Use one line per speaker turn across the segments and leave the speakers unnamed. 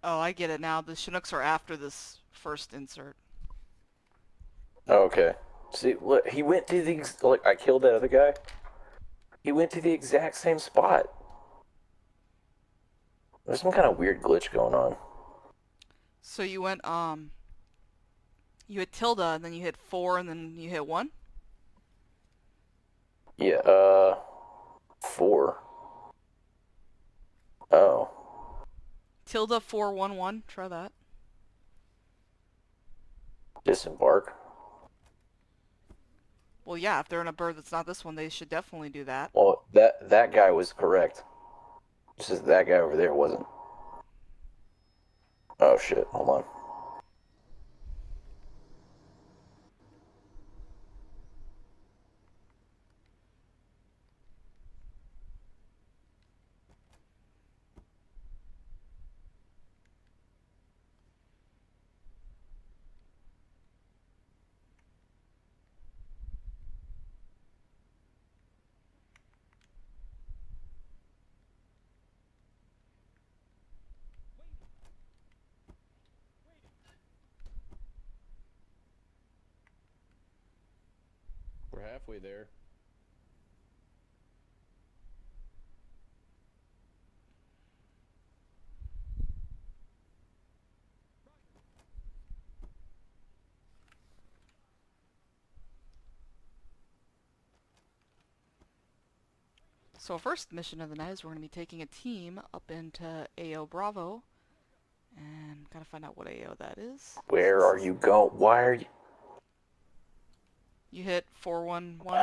Oh, I get it now. The Chinooks are after this first insert.
Okay. See, look, he went to the look. I killed that other guy. He went to the exact same spot. There's some kind of weird glitch going on.
So you went, you hit tilde, and then you hit 4, and then you hit 1?
Yeah. 4. Oh.
Tilde 411. Try that.
Disembark.
Well, yeah, if they're in a bird that's not this one, they should definitely do that.
Well, that guy was correct. It's just that guy over there wasn't. Oh shit! Hold on. We're halfway there.
So first mission of the night is we're going to be taking a team up into AO Bravo, and gotta find out what AO that is.
Where are you going? Why are you?
You hit 411.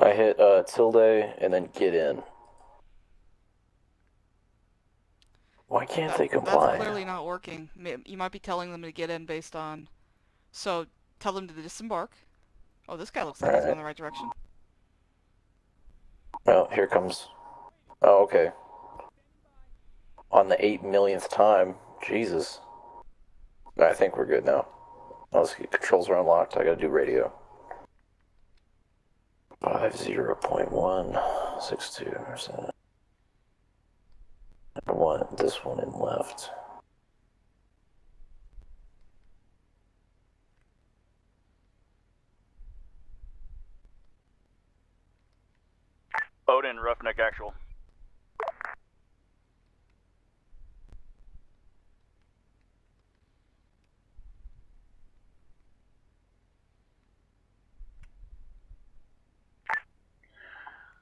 I hit tilde and then get in. Why can't they
That's
comply?
clearly not working. You might be telling them to get in based on. So tell them to disembark. Oh, this guy looks
All
like he's
right.
going the right direction.
Well, here comes. Oh, okay. On the 8 millionth time. Jesus. I think we're good now. Oh, let's get controls are unlocked. I gotta do radio. 50.162%. I want this one in left.
Odin, Roughneck Actual.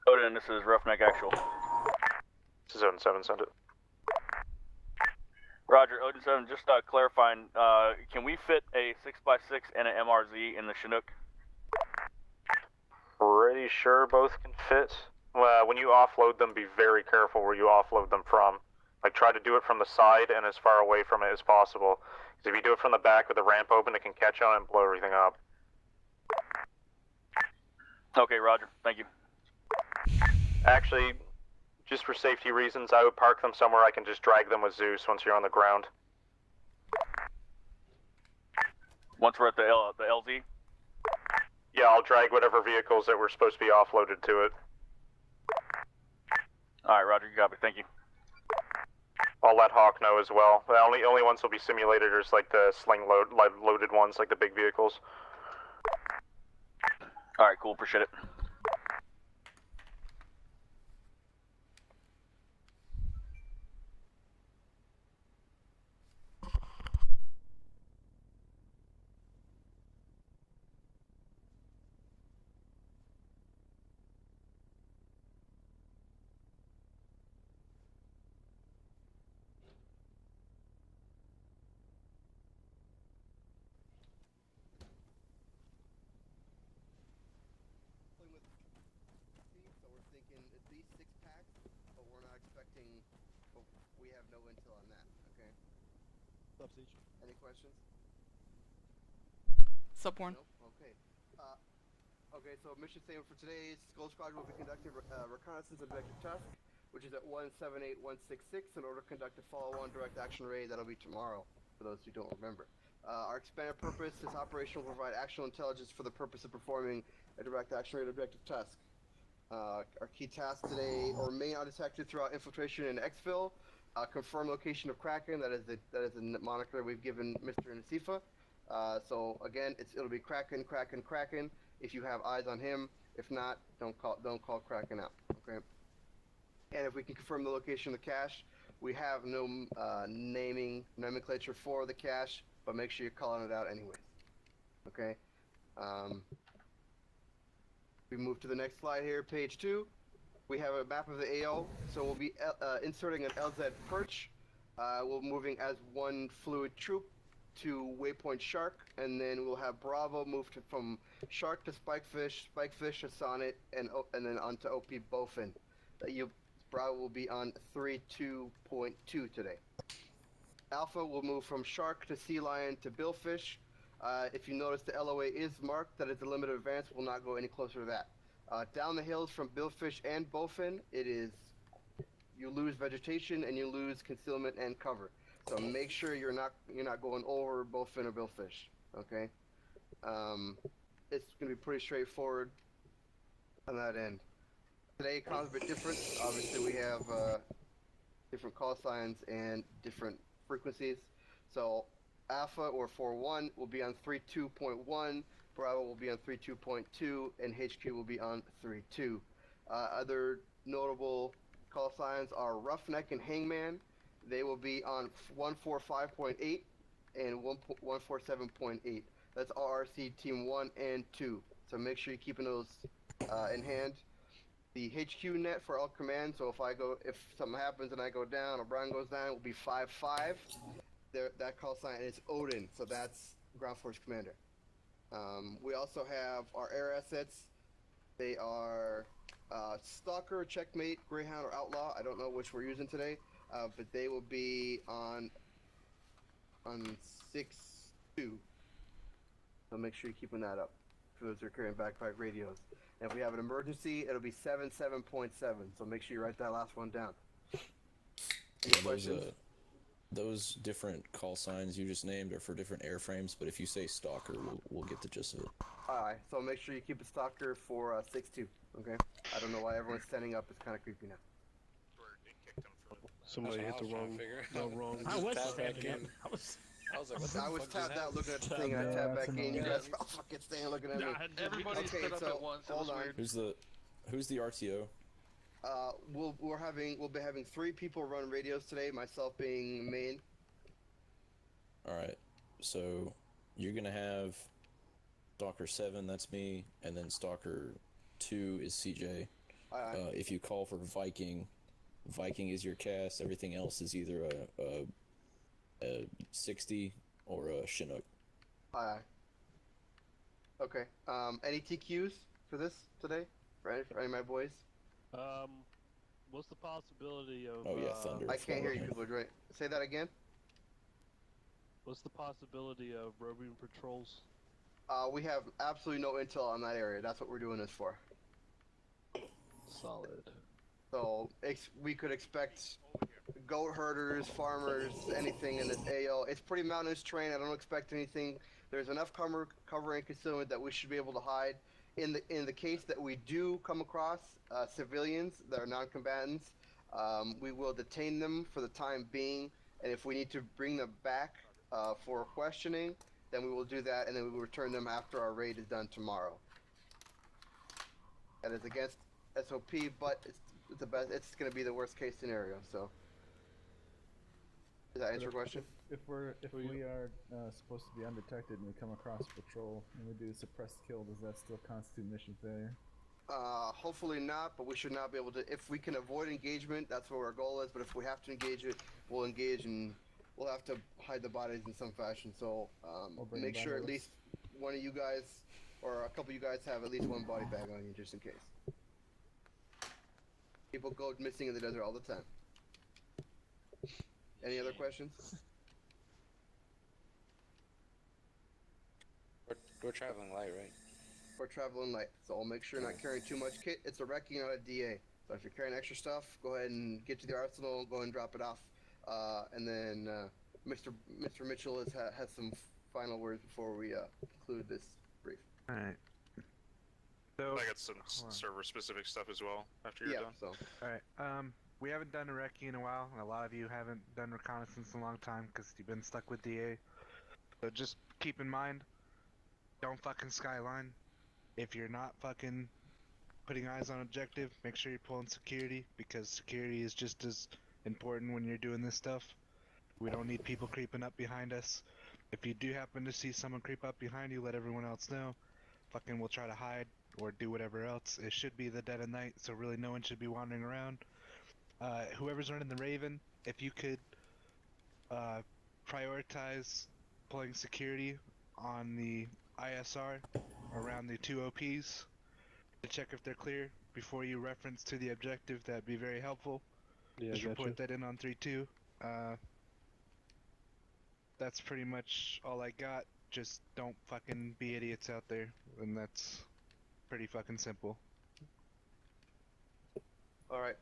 Odin, this is Roughneck Actual.
This is Odin 7, send it.
Roger, Odin 7, just clarifying, can we fit a 6x6 and an MRZ in the Chinook?
Pretty sure both can fit. Well, when you offload them, be very careful where you offload them from. Like, try to do it from the side and as far away from it as possible. Because if you do it from the back with the ramp open, it can catch on and blow everything up.
Okay, Roger, thank you.
Actually, just for safety reasons, I would park them somewhere I can just drag them with Zeus once you're on the ground.
Once we're at the LZ?
Yeah, I'll drag whatever vehicles that were supposed to be offloaded to it.
Alright, Roger, you got it, thank you.
I'll let Hawk know as well. The only ones will be simulated are like the loaded ones, like the big vehicles.
Alright, cool, appreciate it.
So we're thinking at least 6 packs, but we're not expecting. But we have no intel on that. Okay. Any questions?
Subborn.
Nope. Okay. Okay. So mission statement for today's Skull Squad will be conducting reconnaissance objective task, which is at 178166. In order to conduct a follow-on direct action raid, that'll be tomorrow. For those who don't remember. Our expanded purpose: this operation will provide actual intelligence for the purpose of performing a direct action raid objective task. Our key tasks today remain undetected throughout infiltration and exfil. confirm location of Kraken. That is the moniker we've given Mr. Nasifa. So again, it'll be Kraken, Kraken, Kraken. If you have eyes on him, if not, don't call Kraken out. Okay. And if we can confirm the location of the cache, we have no naming nomenclature for the cache, but make sure you're calling it out anyways. Okay. We move to the next slide here, page 2. We have a map of the AO, so we'll be inserting an LZ perch. We're moving as one fluid troop to waypoint shark, and then we'll have Bravo move from shark to spikefish to sonnet, and then onto OP bowfin. Bravo will be on 3.2.2 today. Alpha will move from shark to sea lion to billfish. If you notice, the LOA is marked. That is the limit of advance. We'll not go any closer to that. Down the hills from billfish and bowfin, you lose vegetation and you lose concealment and cover. So make sure you're not going over bowfin or billfish. Okay. It's gonna be pretty straightforward on that end. Today comes a bit different. Obviously, we have different call signs and different frequencies. So Alpha or 4.1 will be on 3.2.1, Bravo will be on 3.2.2, and HQ will be on 3.2. Other notable call signs are Roughneck and Hangman. They will be on 145.8 and 147.8. That's RRC Team 1 and 2. So make sure you're keeping those in hand. The HQ net for all commands, so if something happens and I go down or Brian goes down, it will be 5.5. That call sign is Odin, so that's Ground Force Commander. We also have our air assets. They are Stalker, Checkmate, Greyhound, or Outlaw. I don't know which we're using today, but they will be on 6.2. So make sure you're keeping that up for those who are carrying backpack radios. And if we have an emergency, it'll be 7.7.7. So make sure you write that last one down. Any questions?
Those different call signs you just named are for different airframes, but if you say Stalker, we'll get the gist of it.
Alright, so make sure you keep a Stalker for 6.2, okay? I don't know why everyone's standing up, it's kind of creepy now.
Somebody hit the wrong.
I was standing up. I was like, what the
I was
fuck just
tapped out
happened?
looking at the thing, and I tapped back in. You guys are all fucking staying looking at me.
Everybody
Okay,
stood up
so,
at once. It was
hold on.
weird.
Who's the RTO?
We'll be having 3 people run radios today, myself being main.
Alright, so you're gonna have Stalker 7, that's me, and then Stalker 2 is CJ. If you call for Viking is your cast, everything else is either a 60 or a Chinook.
Aye. Okay, any TQs for this today? For any of my boys?
What's the possibility of?
Oh yeah, Thunder.
I can't hear you people, right? Say that again?
What's the possibility of roving patrols?
We have absolutely no intel on that area. That's what we're doing this for.
Solid.
So we could expect goat herders, farmers, anything in this AO. It's pretty mountainous terrain. I don't expect anything. There's enough cover and concealment that we should be able to hide. In the case that we do come across civilians that are non-combatants, we will detain them for the time being, and if we need to bring them back for questioning, then we will do that, and then we will return them after our raid is done tomorrow. That is against SOP, but it's the best. It's going to be the worst case scenario. So, does that answer your question?
If we are supposed to be undetected and we come across a patrol and we do suppressed kill, does that still constitute mission failure?
Hopefully not, but we should not be able to. If we can avoid engagement, that's what our goal is. But if we have to engage it, we'll engage, and we'll have to hide the bodies in some fashion. So make sure at least one of you guys, or a couple of you guys, have at least one body bag on you, just in case. People go missing in the desert all the time. Any other questions?
We're traveling light, right?
We're traveling light, so I'll make sure you're not carrying too much kit. It's a wrecking, not a DA. So if you're carrying extra stuff, go ahead and get to the arsenal, go and drop it off. And then Mr. Mitchell has some final words before we conclude this brief.
Alright. So
I got some server-specific stuff as well after you're done.
So.
Alright. we haven't done a recce in a while, and a lot of you haven't done reconnaissance in a long time because you've been stuck with DA. So just keep in mind, don't fucking skyline. If you're not fucking putting eyes on objective, make sure you're pulling security, because security is just as important when you're doing this stuff. We don't need people creeping up behind us. If you do happen to see someone creep up behind you, let everyone else know. Fucking we'll try to hide or do whatever else. It should be the dead of night, so really no one should be wandering around. Whoever's running the Raven, if you could prioritize pulling security on the ISR around the two OPs to check if they're clear before you reference to the objective, that'd be very helpful.
Yeah,
Just
gotcha.
report that in on 3-2. That's pretty much all I got. Just don't fucking be idiots out there, and that's pretty fucking simple.
All right.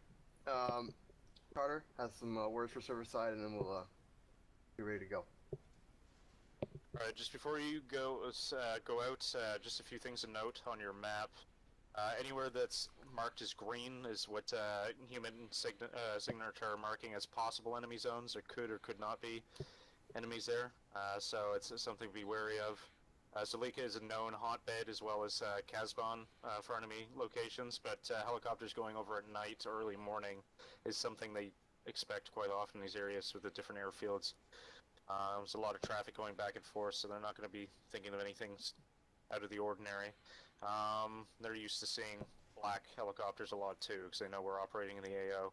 Carter has some words for server side, and then we'll be ready to go.
Alright, just before you go out, just a few things to note on your map. Anywhere that's marked as green is what human signatures are marking as possible enemy zones. There could or could not be enemies there, so it's something to be wary of. Zalika is a known hotbed, as well as Kazban for enemy locations, but helicopters going over at night or early morning is something they expect quite often in these areas with the different airfields. There's a lot of traffic going back and forth, so they're not going to be thinking of anything out of the ordinary. They're used to seeing black helicopters a lot too, because they know we're operating in the AO.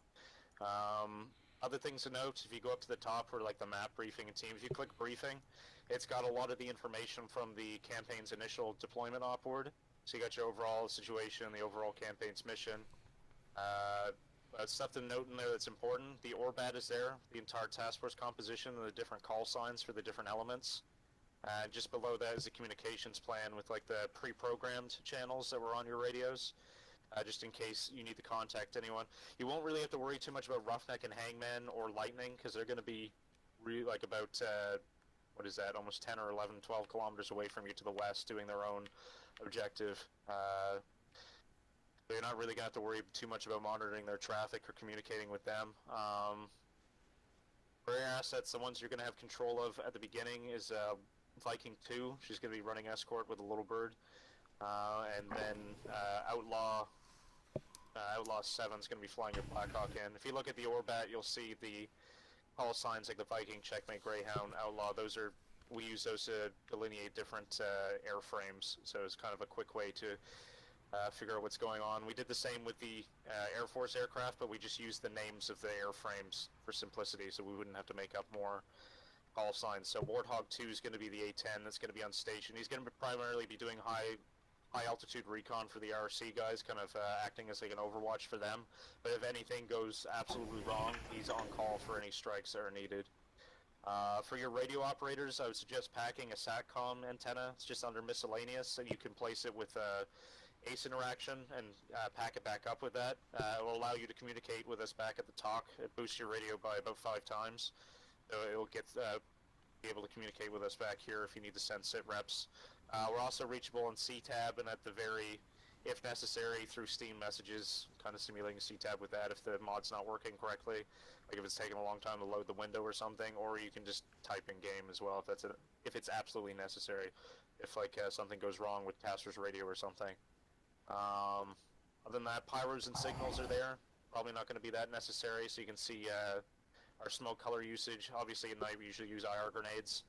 Other things to note, if you go up to the top where like the map briefing and team, if you click briefing, it's got a lot of the information from the campaign's initial deployment op board. So you got your overall situation, the overall campaign's mission. Stuff to note in there that's important. The ORBAT is there, the entire task force composition and the different call signs for the different elements. Just below that is the communications plan with like the pre-programmed channels that were on your radios. Just in case you need to contact anyone. You won't really have to worry too much about Roughneck and Hangman or Lightning, because they're going to be like about, what is that, almost 10 or 11, 12 kilometers away from you to the west doing their own objective. You're not really going to have to worry too much about monitoring their traffic or communicating with them. For air assets, the ones you're going to have control of at the beginning is Viking 2. She's going to be running escort with a little bird. And then Outlaw 7 is going to be flying your Blackhawk in. If you look at the ORBAT, you'll see the call signs like the Viking, Checkmate, Greyhound, Outlaw. We use those to delineate different airframes, so it's kind of a quick way to figure out what's going on. We did the same with the Air Force aircraft, but we just used the names of the airframes for simplicity, so we wouldn't have to make up more call signs. So Warthog 2 is going to be the A-10 that's going to be on station. He's going to primarily be doing high altitude recon for the RC guys, kind of acting as like an overwatch for them. But if anything goes absolutely wrong, he's on call for any strikes that are needed. For your radio operators, I would suggest packing a SATCOM antenna. It's just under miscellaneous, so you can place it with ACE interaction and pack it back up with that. It will allow you to communicate with us back at the talk. It boosts your radio by about 5 times. So it'll be able to communicate with us back here if you need to send sit reps. We're also reachable on CTAB and at the very, if necessary, through Steam messages, kind of simulating CTAB with that if the mod's not working correctly, like if it's taking a long time to load the window or something, or you can just type in game as well if it's absolutely necessary, if like something goes wrong with Taster's radio or something. Other than that, pyros and signals are there. Probably not going to be that necessary, so you can see our smoke color usage. Obviously at night we usually use IR grenades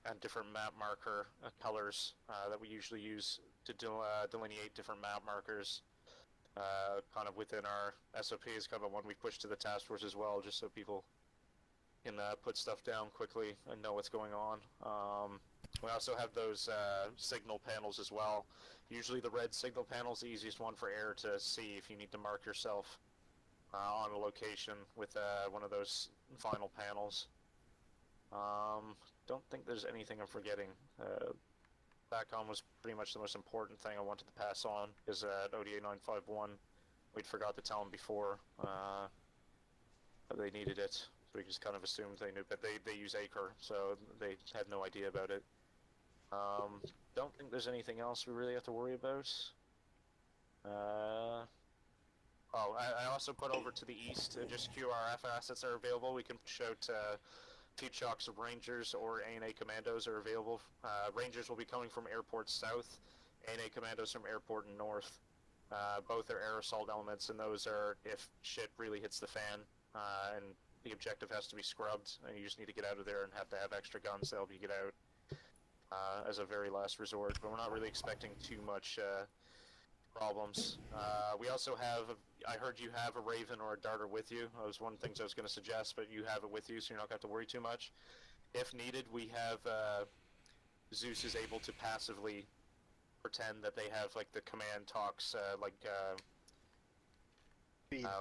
and different map marker colors that we usually use to delineate different map markers. Kind of within our SOP is kind of one we push to the task force as well, just so people can put stuff down quickly and know what's going on. We also have those signal panels as well. Usually the red signal panel is the easiest one for air to see if you need to mark yourself on a location with one of those final panels. Don't think there's anything I'm forgetting. Backcom was pretty much the most important thing I wanted to pass on, is at ODA 951 we'd forgot to tell them before they needed it. So we just kind of assumed they knew, but they use Acre, so they had no idea about it. Don't think there's anything else we really have to worry about. Oh, I also put over to the east just QRF assets are available. We can shout 2 chocks of Rangers or ANA Commandos are available. Rangers will be coming from airport south, ANA Commandos from airport north. Both are air assault elements, and those are if shit really hits the fan, and the objective has to be scrubbed, and you just need to get out of there and have to have extra guns to help you get out as a very last resort. But we're not really expecting too much problems. We also have, I heard you have a Raven or a Darter with you. That was one of the things I was going to suggest, but you have it with you, so you're not going to have to worry too much. If needed, we have, Zeus is able to passively pretend that they have, like, the command talks,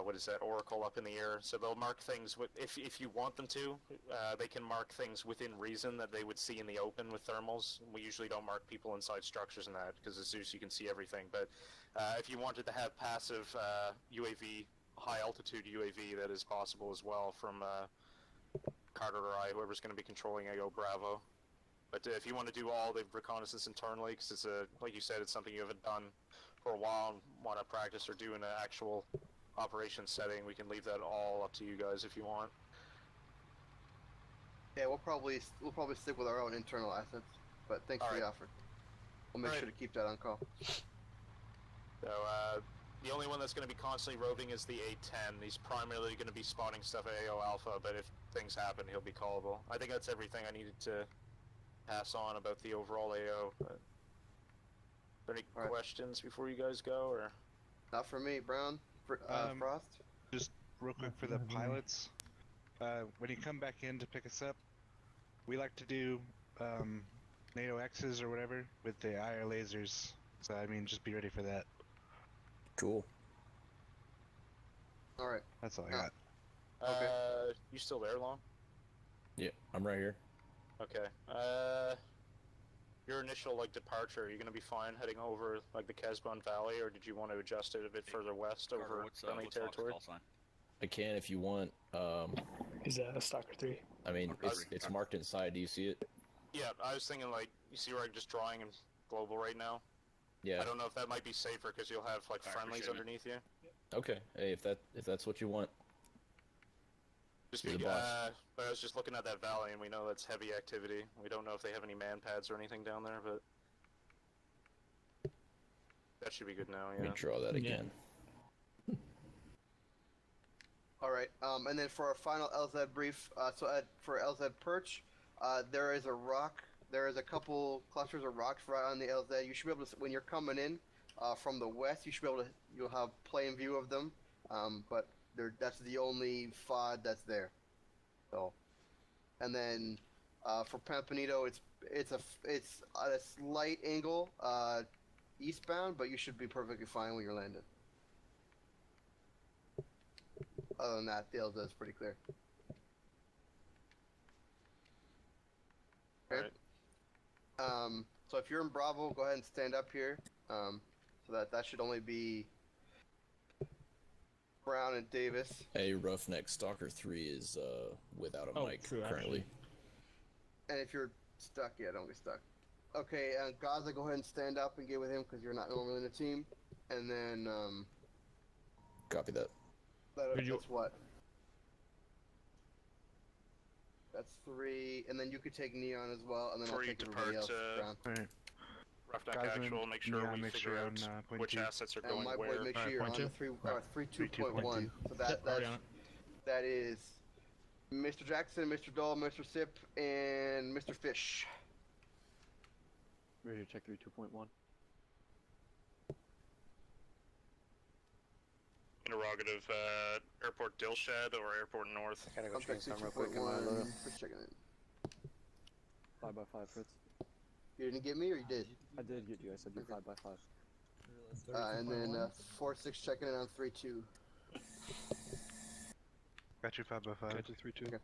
what is that, Oracle up in the air. So they'll mark things, if you want them to, they can mark things within reason that they would see in the open with thermals. We usually don't mark people inside structures and that, because as Zeus you can see everything. But if you wanted to have passive UAV, high altitude UAV, that is possible as well from Carter or I, whoever's going to be controlling AO Bravo. But if you want to do all the reconnaissance internally, because it's like you said, it's something you haven't done for a while and want to practice or do in an actual operation setting, we can leave that all up to you guys if you want.
Yeah, we'll probably stick with our own internal assets. But thanks for the offer. We'll make sure to keep that on call.
So the only one that's going to be constantly roving is the A10. He's primarily going to be spotting stuff at AO Alpha, but if things happen, he'll be callable. I think that's everything I needed to pass on about the overall AO. Are there any questions before you guys go, or?
Not for me, Brown. Frost?
Just real quick for the pilots. When you come back in to pick us up, we like to do NATO X's or whatever with the IR lasers. So I mean, just be ready for that.
Cool.
Alright.
That's all I got.
Okay. You still there, Long?
Yeah, I'm right here.
Okay. Your initial, like, departure, are you going to be fine heading over, like, the Kesbon Valley, or did you want to adjust it a bit further west over friendly territory?
I can if you want.
Is that a Stalker 3?
I mean, it's marked inside. Do you see it?
Yeah, I was thinking, like, you see where I'm just drawing in global right now?
Yeah.
I don't know if that might be safer, because you'll have, like, friendlies underneath you.
Okay. Hey, if that's what you want.
Just
You're
be,
the boss.
but I was just looking at that valley, and we know that's heavy activity. We don't know if they have any man pads or anything down there, but that should be good now. Yeah.
Let me draw that again.
Alright, and then for our final LZ brief, for LZ Perch, there is a couple clusters of rocks right on the LZ. You should be able to, when you're coming in from the west, you'll have plain view of them, but that's the only FOD that's there. So, and then for Pampanito, it's at a slight angle eastbound, but you should be perfectly fine when you're landed. Other than that, the LZ is pretty clear. Okay.
Right.
So if you're in Bravo, go ahead and stand up here. So that should only be Brown and Davis.
Hey, Roughneck Stalker 3 is without a mic currently.
And if you're stuck, yeah, don't be stuck. Okay, Gaza, go ahead and stand up and get with him because you're not normally in the team. And then
Copy that.
That's what? That's 3, and then you could take Neon as well, and then I'll take everybody else.
Alright.
Roughneck
Guys,
Actual, make sure
Neon,
we
make
figure
sure
out
on,
which
point
assets are
And
going
my boy,
where.
make sure you're on the 3.1. So that is Mr. Jackson, Mr. Dole, Mr. Sip, and Mr. Fish.
Ready to check 3.2.1.
Interrogative, Airport Dilshed or Airport North?
Gotta go check some real quick in my loader. 5x5, Fritz.
You didn't get me, or you did?
I did get you. I said you're 5x5.
And then 4-6 checking in on 3-2.
Got you 5x5.
Got you 3-2.
Okay.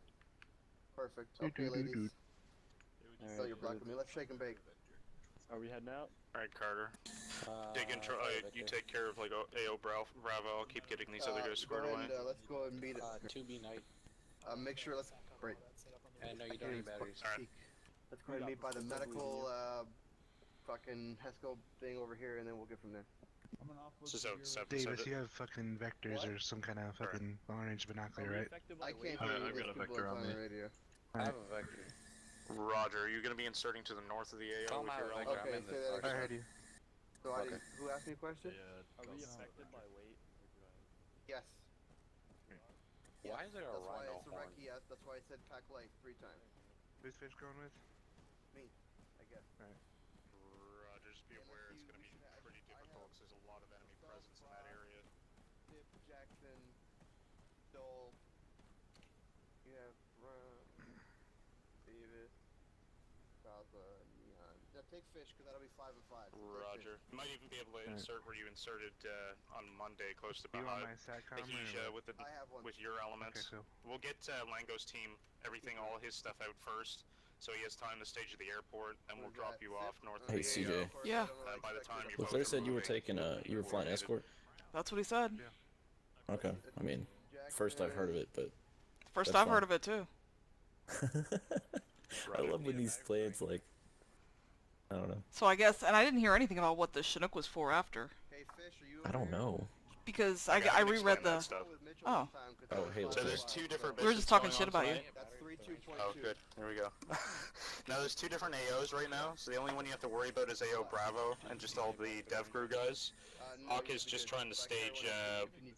Perfect. Okay, ladies. So you're blocking me. Let's shake and bake.
Are we heading out?
Alright, Carter. Dig in, you take care of, like, AO Bravo. I'll keep getting these other guys squared away.
Let's go ahead and beat it.
2B night.
Make sure, let's break.
And no, you don't need batteries.
Alright.
Let's go ahead and meet by the medical fucking HESCO thing over here, and then we'll get from there.
I'm gonna offload
This is
to
out
your
7.
Davis, you have fucking vectors or some kind of fucking long-range binocular, right?
I can't hear you.
I've got a vector on me.
Radio.
I have a vector.
Roger, are you going to be inserting to the north of the AO
Tom,
with
I have
your
a vector.
element?
Okay,
I'm in
say
the
that
I
again.
heard you.
So I
Okay.
didn't, who asked me a question?
Are we affected by weight?
Yes.
Why is there a
That's why
rhino
it's a
horn?
rec. Yes, that's why I said pack light 3 times.
Who's fish going with?
Me, I guess.
Roger, just be aware it's going to be pretty difficult because there's a lot of enemy presence in that area.
Tip, Jackson, Dole. You have Davis, Salsa, Neon. Now take fish because that'll be 5 and 5. So take
Roger.
fish.
You might even be able to insert where you inserted on Monday close to
You on
Baja.
my SATCOM
The Heja
or what?
with the
I have one.
with your
Okay,
elements.
cool.
We'll get Lango's team everything, all his stuff out first, so he has time to stage at the airport, and we'll
Where's
drop
that?
you
Sip?
off north of
Hey,
the
CJ.
AO.
Yeah.
And by the time you
Look,
both
they said you were
moving,
taking you were flying escort.
That's what he said.
Okay, I mean, first I've heard of it, but
First
That's
I've heard
fine.
of it too.
I love when these plans like, I don't know.
So I guess, and I didn't hear anything about what the Chinook was for after,
Hey, fish, are you
I don't know.
because
Okay,
I
can explain
reread
that
the.
stuff.
Oh.
Oh, hey,
So there's 2 different
We were just
missions
talking
going
shit
on
about you.
tonight.
That's 3.2.2.
Oh, good. There we go. Now, there's 2 different AOs right now, so the only one you have to worry about is AO Bravo and just all the dev crew guys. Hawk is just trying to stage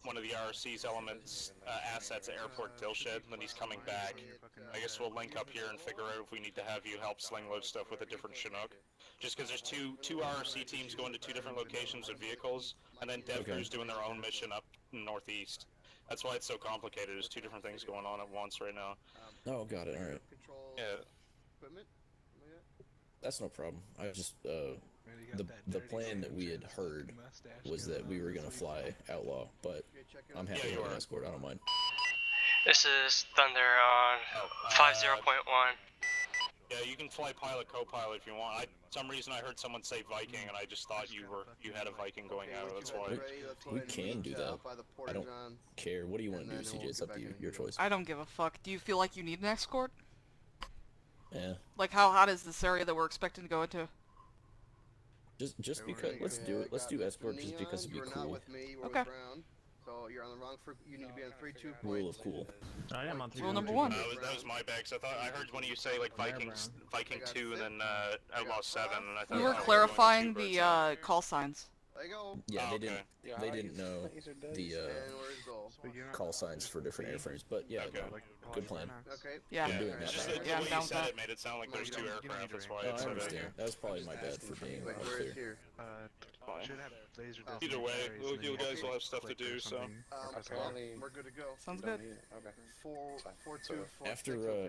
one of the RC's elements assets at Airport Dilshed when he's coming back. I guess we'll link up here and figure out if we need to have you help sling load stuff with a different Chinook. Just because there's two RC teams going to 2 different locations with vehicles, and then dev crew's doing their own mission up northeast. That's why it's so complicated. There's 2 different things going on at once right now.
Oh, got it. All right,
Control
Yeah.
equipment.
that's no problem. I just
Man, you got that
the
dirty
plan that we had
Sanchez
heard
looking mustache
was
going
that we
on
were
this
gonna
week.
fly Outlaw, but I'm happy
Yeah, you
with an
are.
escort. I don't mind.
This is Thunder on
Oh,
50.1.
Yeah, you can fly pilot, co-pilot if you want. For some reason I heard someone say Viking, and I just thought you had a Viking going out. That's why.
We can do that. I don't care. What do you want to do, CJ? It's up to you. Your choice.
I don't give a fuck. Do you feel like you need an escort?
Yeah.
Like how hot is this area that we're expecting to go into?
Just because. Let's do it. Let's do escort just because it'd be
You were not
cool.
with me, you were
Okay.
with Brown. So you're on the wrong you need to be on 3.2.
Rule of cool.
I am on
Rule number 1.
That was my bag. 'Cause I heard when you say like Viking 2 and then Outlaw 7, and I thought
We
you
were
were
clarifying
going to
the call signs.
There you go.
Yeah,
Oh,
they
okay.
didn't.
Yeah,
They
I
didn't
use
know
laser dice.
the
And where's Dole?
call signs for different airframes, but yeah,
Okay.
good plan.
Okay.
Yeah.
I'm doing
It's
that
just
now.
the
Yeah, I'm
way
down
you
with
said
that.
it made it sound like there's 2 aircraft. That's why
Oh,
I
I
said it.
understand. That was probably my bad for being
Wait, where is
unclear.
here?
Should have laser
Oh.
Either way,
batteries and
you
then
guys will have stuff to
click or
do, so.
something.
Apparently,
We're good to go.
Sounds
don't
good.
need it. Okay.
4.2.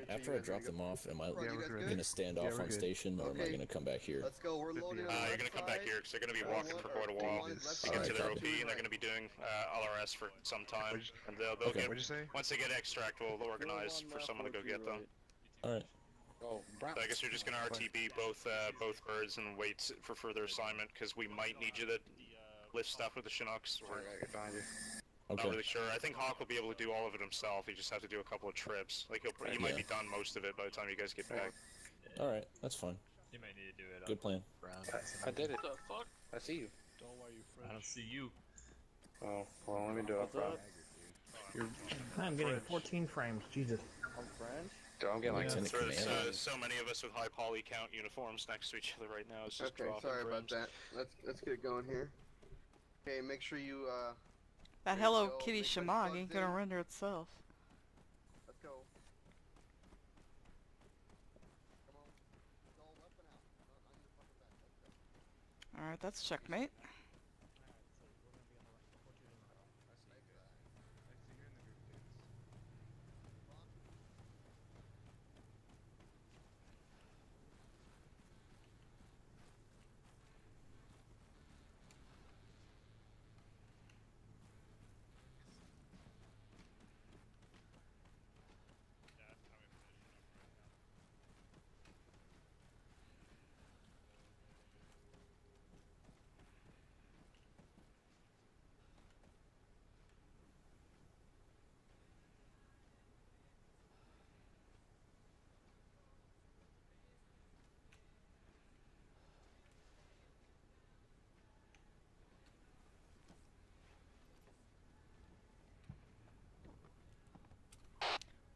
After I drop them off, am I
Bro, you guys good?
gonna stand
Yeah,
off
we're
on
good.
station, or am I
Okay.
gonna come back here?
Let's go. We're loading on the
You're
left
gonna come back
side.
here because they're gonna be
Or
walking
one-
for
or
quite a while
one left
to
side,
get to their
Alright,
OP,
two
and they're
right.
gonna be doing LRS for some time.
What'd you-
And they'll
Okay.
get
What'd you say?
once they get extract, we'll organize for someone to go get them.
All right.
Oh, Brown.
So I guess you're just gonna RTB both birds and wait for further assignment because we might need you to lift stuff with the Chinooks.
Sorry, I gotta get behind you.
Not
Okay.
really sure. I think Hawk will be able to do all of it himself. He just have to do a couple of trips. Like he might
Yeah.
be done most of it by the time you guys get back.
All right. That's fine.
You may need to do it.
Good plan.
I did it.
What the fuck?
I see you.
Don't worry, you French. I don't see you.
Oh, well, let me do it, bro.
I'm getting 14 frames. Jesus.
I'm French? Dude, I'm getting like
Lieutenant
10
Commander.
So many of us with high poly count uniforms next to each other right now. It's just
Okay,
dropping
sorry about
frames.
that. Let's get it going here. Okay, make sure you
That
There you
Hello
go.
Kitty
Make sure it's
Shamag
plugged
ain't gonna
in.
render itself.
let's go. Come on. Dole, weapon out. On your fucking back. Let's go.
Alright, that's checkmate.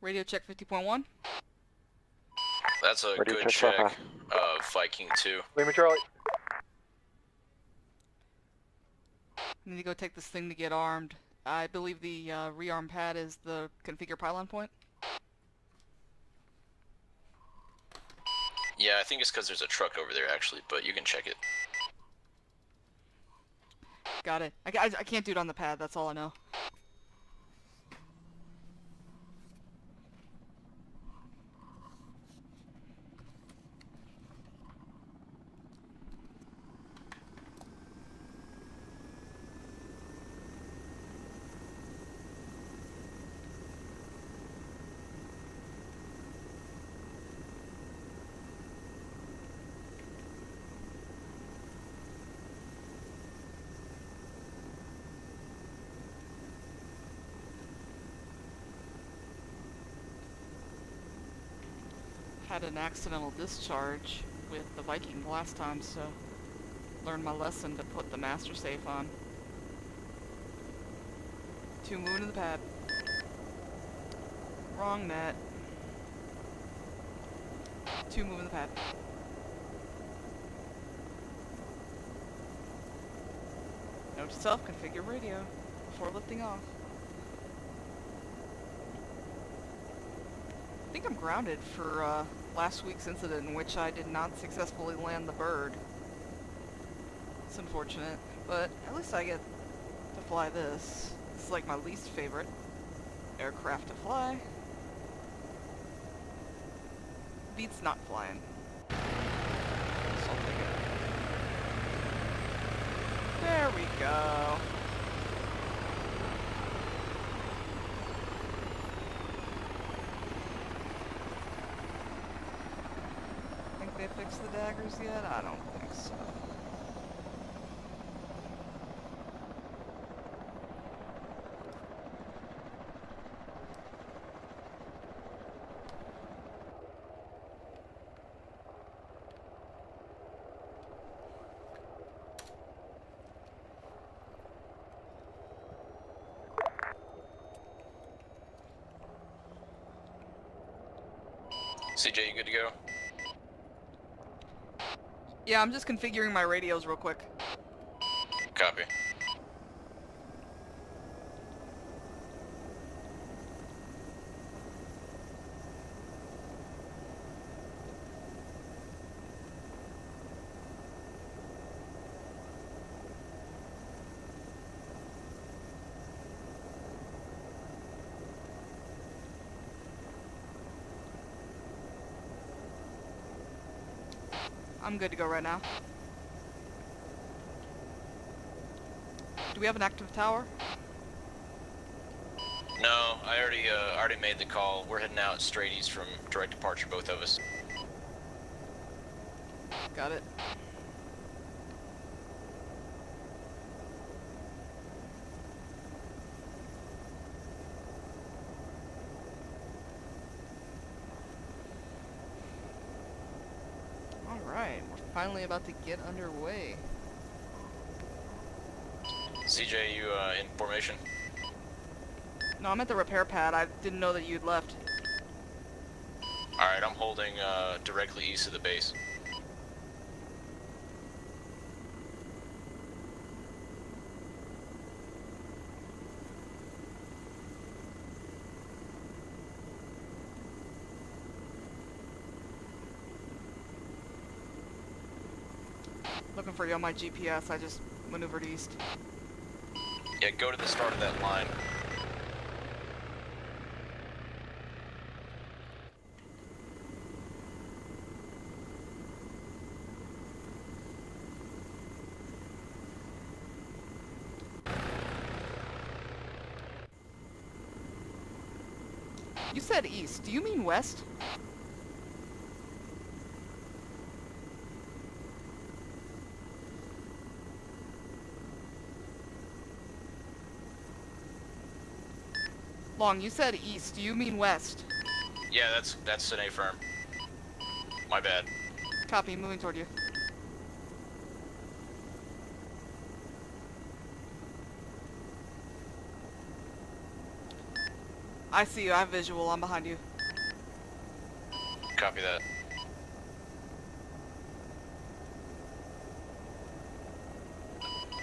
Radio check 50.1.
That's a
Radio
good
check,
check
Alpha.
of Viking 2.
Lima Charlie.
I need to go take this thing to get armed. I believe the rearm pad is the configure pylon point.
Yeah, I think it's because there's a truck over there actually, but you can check it.
Got it. I can't do it on the pad, that's all I know. Had an accidental discharge with the Viking last time, so learned my lesson to put the master safe on. 2 moving to the pad. Wrong net. 2 moving to the pad. Note to self, configure radio before lifting off. I think I'm grounded for last week's incident in which I did not successfully land the bird. It's unfortunate, but at least I get to fly this. It's like my least favorite aircraft to fly. Beats not flying. So I'll take it. There we go. Think they fixed the daggers yet? I don't think so.
CJ, you good to go?
Yeah, I'm just configuring my radios real quick.
Copy.
I'm good to go right now. Do we have an active tower?
No, I already made the call. We're heading out straight east from direct departure, both of us.
Got it. Alright, we're finally about to get underway.
CJ, you in formation?
No, I'm at the repair pad. I didn't know that you'd left.
Alright, I'm holding directly east of the base.
Looking for you on my GPS. I just maneuvered east.
Yeah, go to the start of that line.
You said east. Do you mean west? Long, you said east. Do you mean west?
Yeah, that's an A-firm. My bad.
Copy, moving toward you. I see you. I have visual. I'm behind you.
Copy that.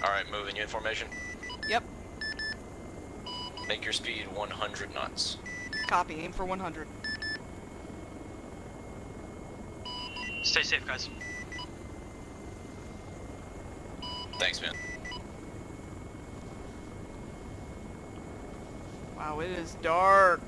Alright, moving. You in formation?
Yep.
Make your speed 100 knots.
Copy. Aim for 100.
Stay safe, guys.
Thanks, man.
Wow, it is dark.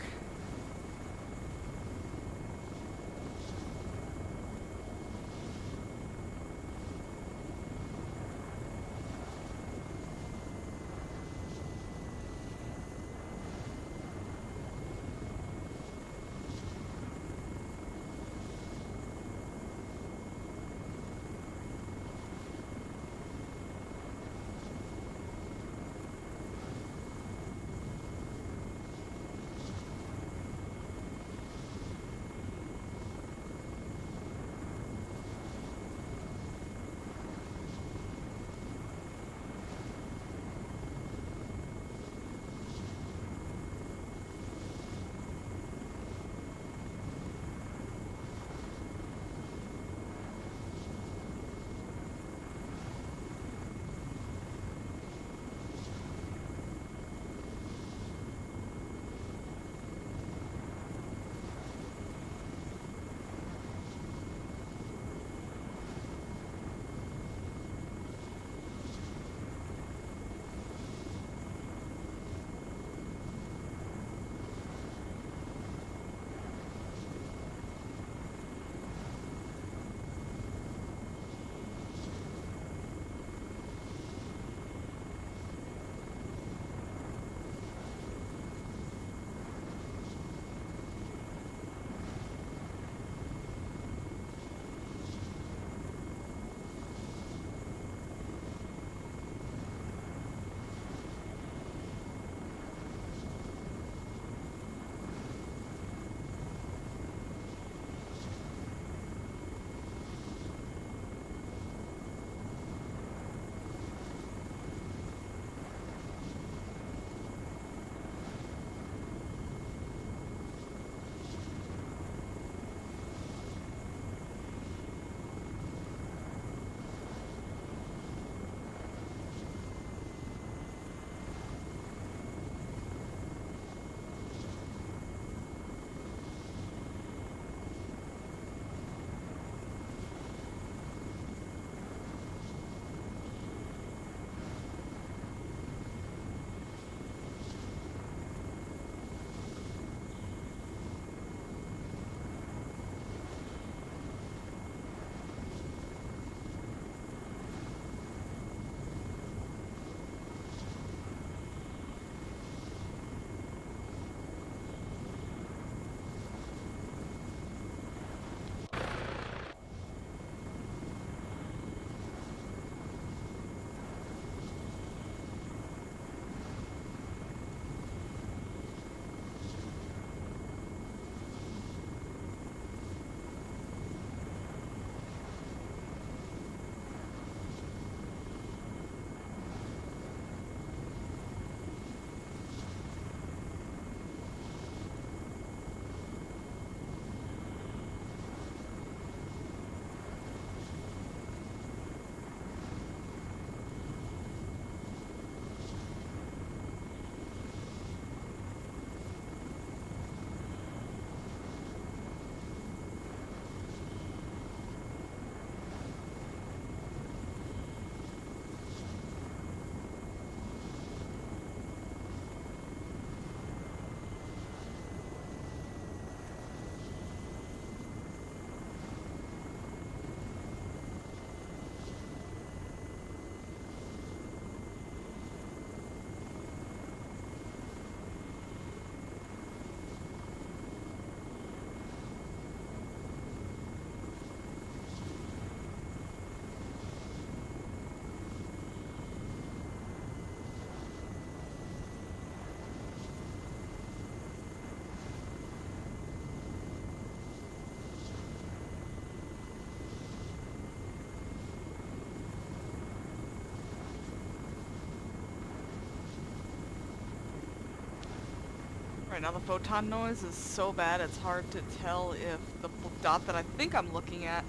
Right now the photon noise is so bad it's hard to tell if the dot that I think I'm looking at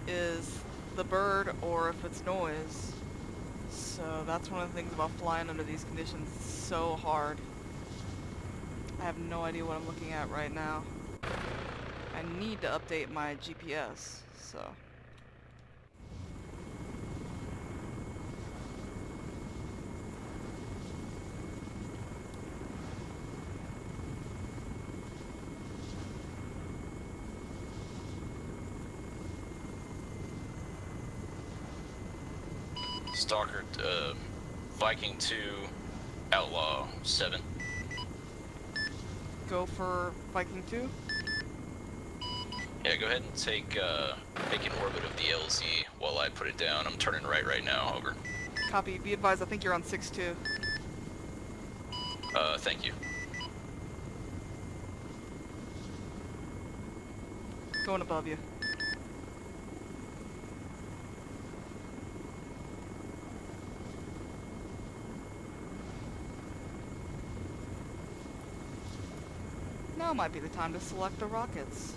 is the bird or if it's noise. So that's one of the things about flying under these conditions. It's so hard. I have no idea what I'm looking at right now. I need to update my GPS, so.
Stalker, Viking 2, Outlaw 7.
Go for Viking 2?
Yeah, go ahead and take an orbit of the LZ while I put it down. I'm turning right now, over.
Copy. Be advised, I think you're on 6-2.
Thank you.
Going above you. Now might be the time to select the rockets.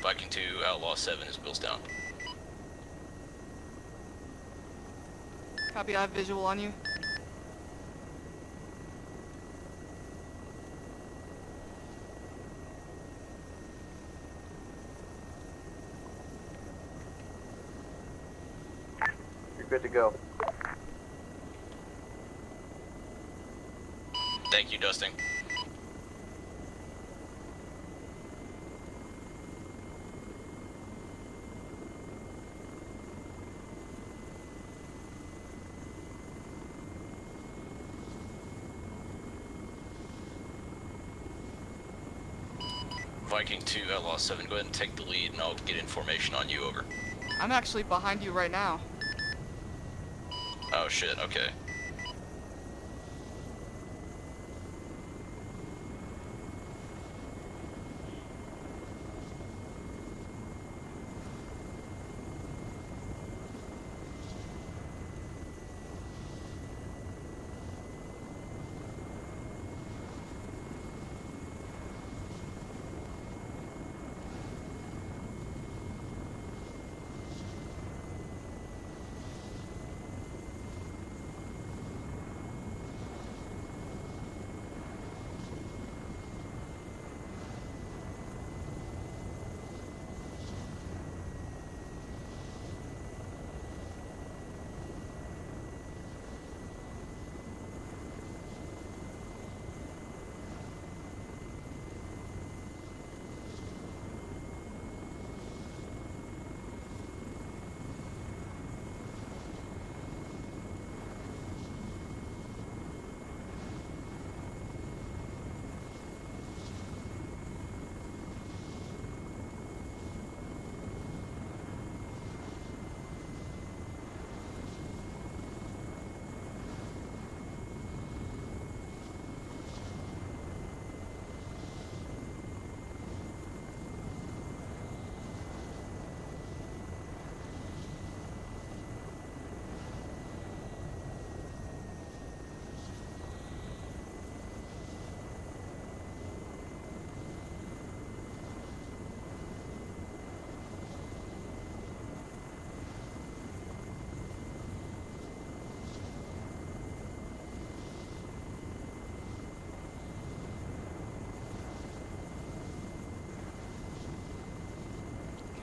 Viking 2, Outlaw 7 is bills down.
Copy, I have visual on you.
You're good to go.
Thank you, Dusting. Viking 2, Outlaw 7, go ahead and take the lead and I'll get information on you, over.
I'm actually behind you right now.
Oh shit, okay.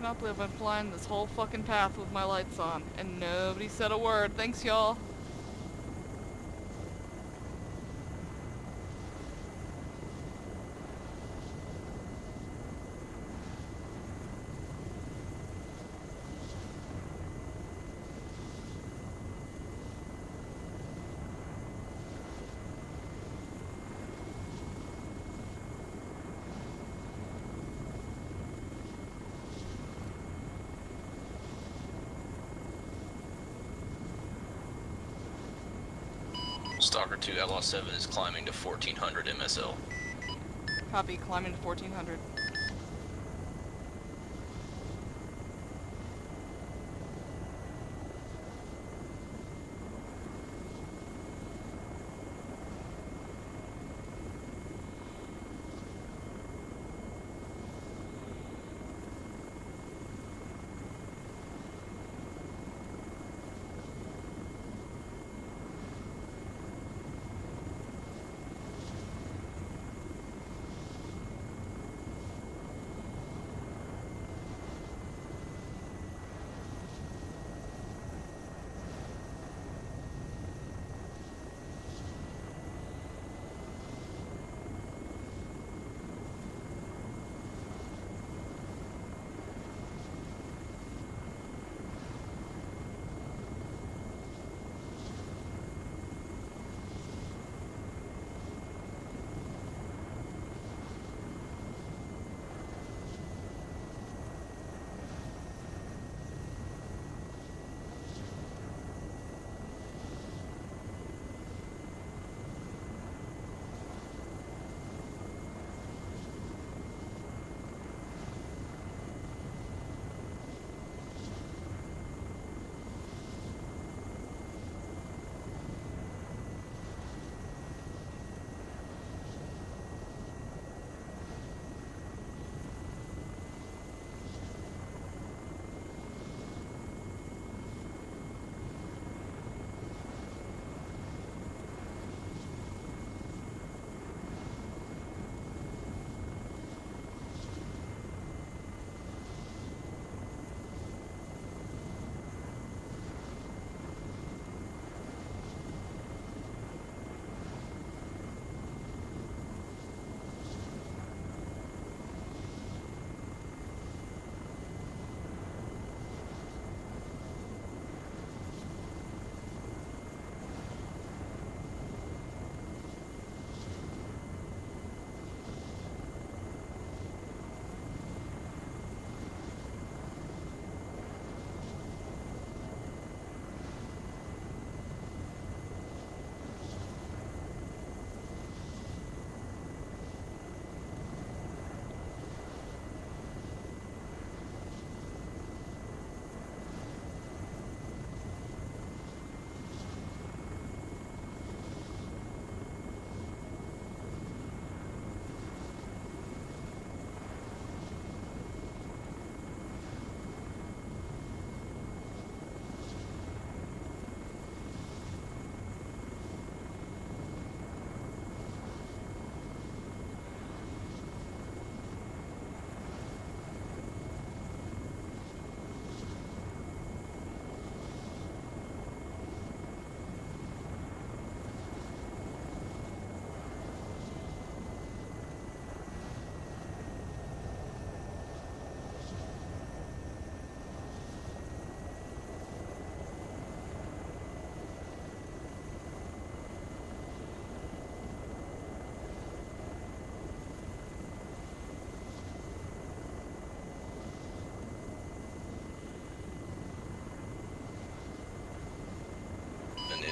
cannot believe I've been flying this whole fucking path with my lights on, and nobody said a word. Thanks, y'all.
Stalker 2 Outlaw 7 is climbing to 1400 MSL.
Copy, climbing to 1400.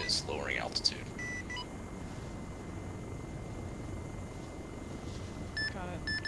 Is lowering altitude.
Got it.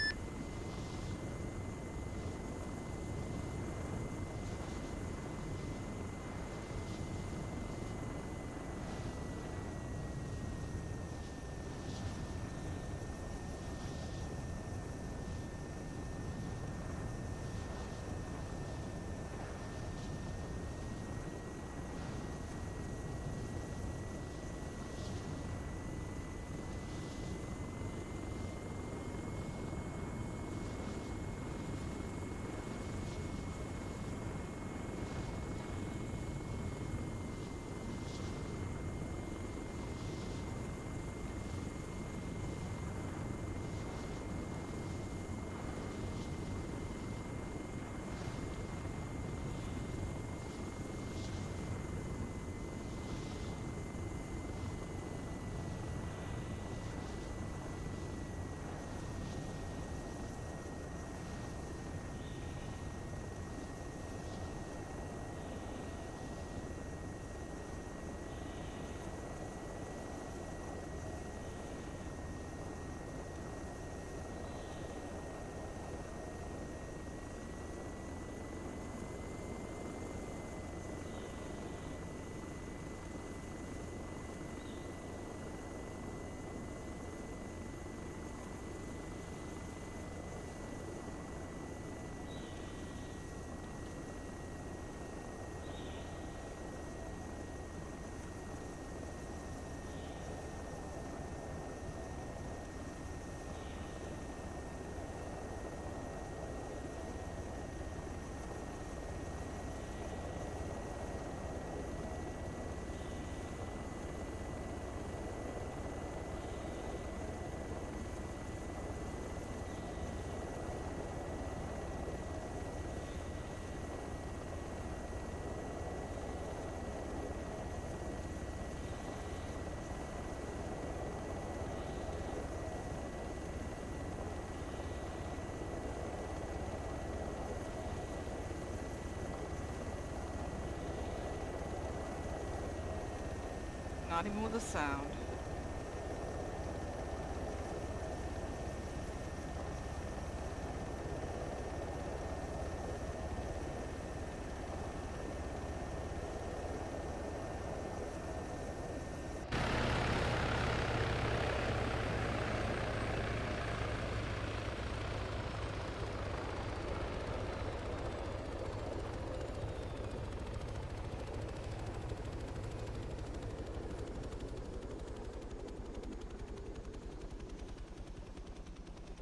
Not even with a sound.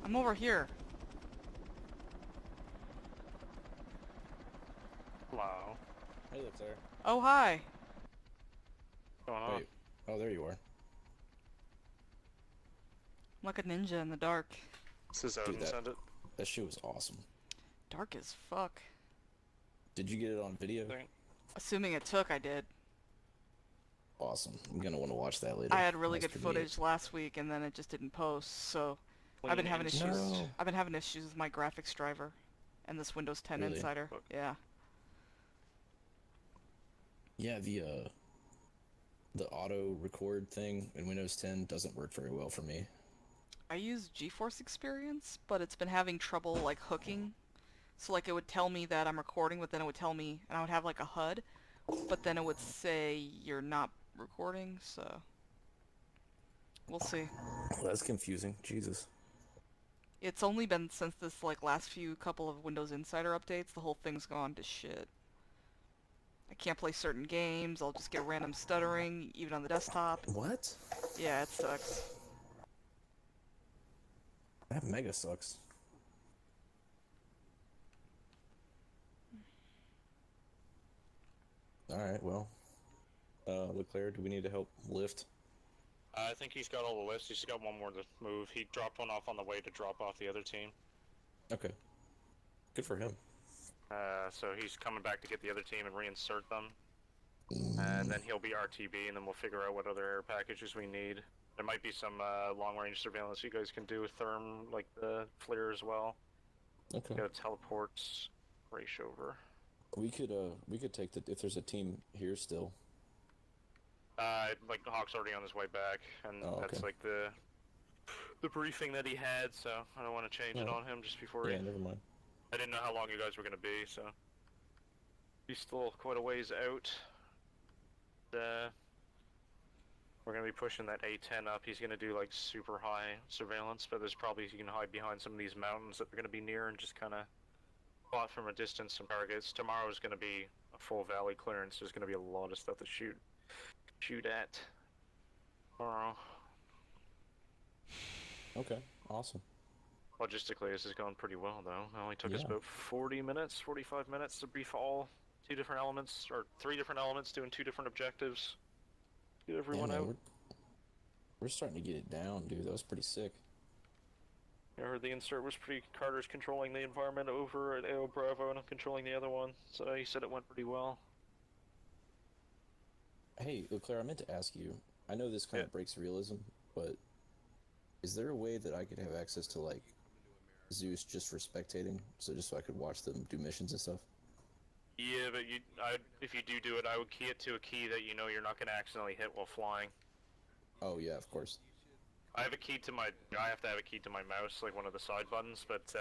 I'm over here.
Hello.
Hey, look there.
Oh, hi.
What's going on?
Wait. Oh, there you are.
I'm like a ninja in the dark.
This is
Dude,
Odin, send it.
that shit was awesome.
Dark as fuck.
Did you get it on video?
Assuming it took, I did.
Awesome. I'm gonna want to watch that later.
I had really
That's
good
pretty
footage last week, and then it just didn't post. So I've been having issues.
No.
I've been having issues with my graphics driver, and this Windows 10
Really?
Insider. Yeah.
Yeah, the auto record thing in Windows 10 doesn't work very well for me.
I use GeForce Experience, but it's been having trouble like hooking. So like it would tell me that I'm recording, but then it would tell me, and I would have like a HUD, but then it would say you're not recording. So we'll see.
Well, that's confusing. Jesus.
It's only been since this like last few couple of Windows Insider updates, the whole thing's gone to shit. I can't play certain games, I'll just get random stuttering, even on the desktop.
What?
Yeah, it sucks.
That mega sucks. Alright, well. Leclerc, do we need to help lift?
I think he's got all the lifts. He's got one more to move. He dropped one off on the way to drop off the other team.
Okay. Good for him.
So he's coming back to get the other team and reinsert them. And then he'll be RTB, and then we'll figure out what other air packages we need. There might be some long-range surveillance you guys can do with Therm, like the FLIR as well.
Okay.
Got teleports, race over.
We could take the, if there's a team here still.
Like Hawk's already on his way back, and that's like the briefing that he had, so I don't want to change it on him just before
Yeah, never mind.
I didn't know how long you guys were going to be, so he's still quite a ways out. We're going to be pushing that A10 up. He's going to do like super high surveillance, but there's probably, you can hide behind some of these mountains that they're going to be near and just kind of spot from a distance some targets. Tomorrow is going to be a full valley clearance. There's going to be a lot of stuff to shoot at tomorrow.
Okay, awesome.
Logistically, this is going pretty well, though. It only took us about 40 minutes, 45 minutes to brief all three different elements doing two different objectives. Get everyone out.
We're starting to get it down, dude. That was pretty sick.
I heard the insert was pretty... Carter's controlling the environment over at AO Bravo, and I'm controlling the other one, so he said it went pretty well.
Hey, Leclerc, I meant to ask you, I know this kind of breaks realism, but is there a way that I could have access to, like, Zeus just for spectating, so I could watch them do missions and stuff?
Yeah, but if you do it, I would key it to a key that you know you're not going to accidentally hit while flying.
Oh yeah, of course.
I have to have a key to my mouse, like one of the side buttons, but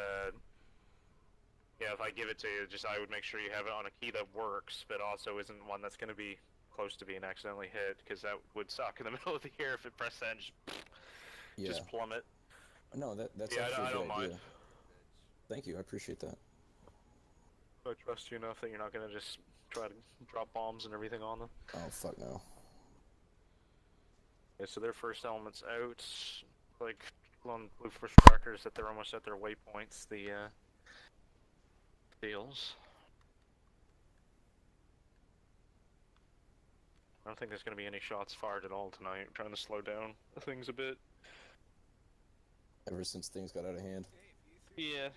yeah, if I give it to you, I would make sure you have it on a key that works, but also isn't one that's going to be close to being accidentally hit, because that would suck in the middle of the air if it pressed that and just plummet.
No, that's
yeah,
actually
I
a
don't
good idea.
mind.
Thank you, I appreciate that.
I trust you enough that you're not going to just try to drop bombs and everything on them.
Oh, fuck no.
Yeah, so their first element's out. Like, glowing blue for trackers that they're almost at their waypoints, the deals. I don't think there's going to be any shots fired at all tonight. I'm trying to slow down things a bit.
Ever since things got out of hand.
Yeah.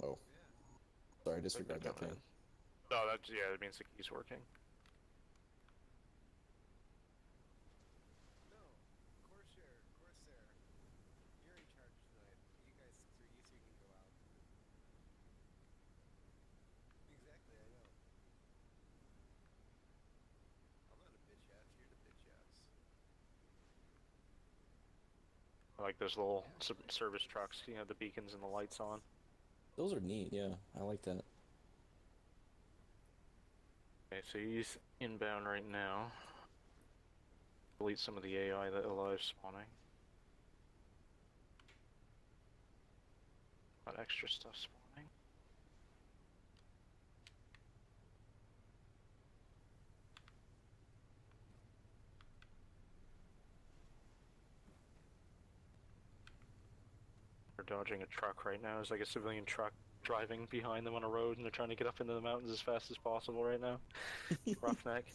Oh. Sorry, disregard that thing.
No, that means the key's working. Like those little service trucks, you know, the beacons and the lights on.
Those are neat, yeah. I like that.
Okay, so he's inbound right now. Delete some of the AI that alive spawning. Got extra stuff spawning. They're dodging a truck right now. There's like a civilian truck driving behind them on a road, and they're trying to get up into the mountains as fast as possible right now. Roughneck.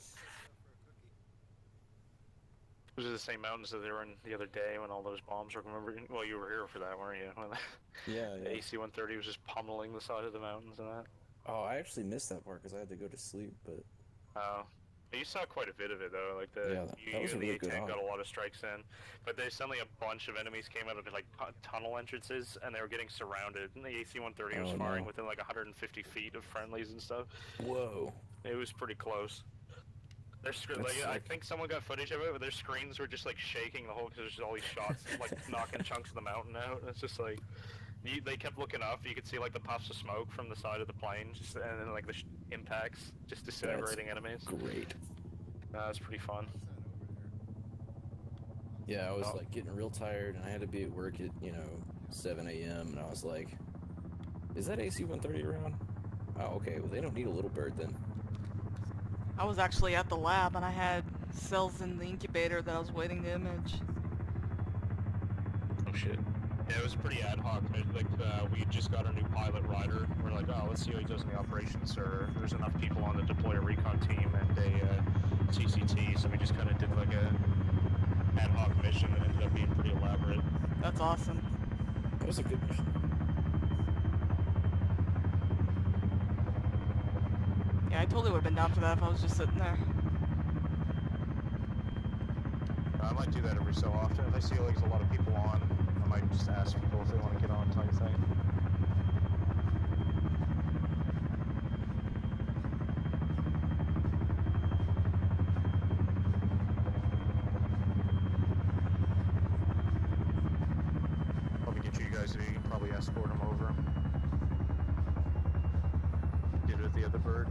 Those are the same mountains that they were in the other day when all those bombs were. Remember? Well, you were here for that, weren't you? When the AC-130 was just pummeling the side of the mountains and that.
Oh, I actually missed that part because I had to go to sleep, but...
Oh. You saw quite a bit of it though, like
that was
you
a
and the
really good
A-10 got
op.
a lot of strikes in, but there's suddenly a bunch of enemies came out of like tunnel entrances and they were getting surrounded, and the AC-130 was firing within like 150 feet of friendlies and stuff.
Whoa.
It was pretty close. I think someone got footage of it, but their screens were just like shaking the whole, because there's just all these shots like knocking chunks of the mountain out, and it's just like, they kept looking up, you could see like the puffs of smoke from the side of the plane, just, and then like the impacts, just disintegrating enemies.
Great.
That's pretty fun.
Yeah, I was like getting real tired, and I had to be at work at, 7 a.m., and I was like, is that AC-130 around? Oh, okay, well they don't need a little bird then.
I was actually at the lab, and I had cells in the incubator that I was waiting to image.
Oh shit. Yeah, it was pretty ad hoc. Like, we just got our new pilot rider. We're like, oh, let's see how he does in the operations, or there's enough people on the deploy a recon team and a CCT, so we just kind of did like a ad hoc mission that ended up being pretty elaborate.
That's awesome.
That was a good mission.
Yeah, I totally would have been down for that if I was just sitting there.
I might do that every so often. If I see like there's a lot of people on, I might just ask people if they want to get on type thing. Probably get you guys, you can probably escort him over. Did it with the other bird.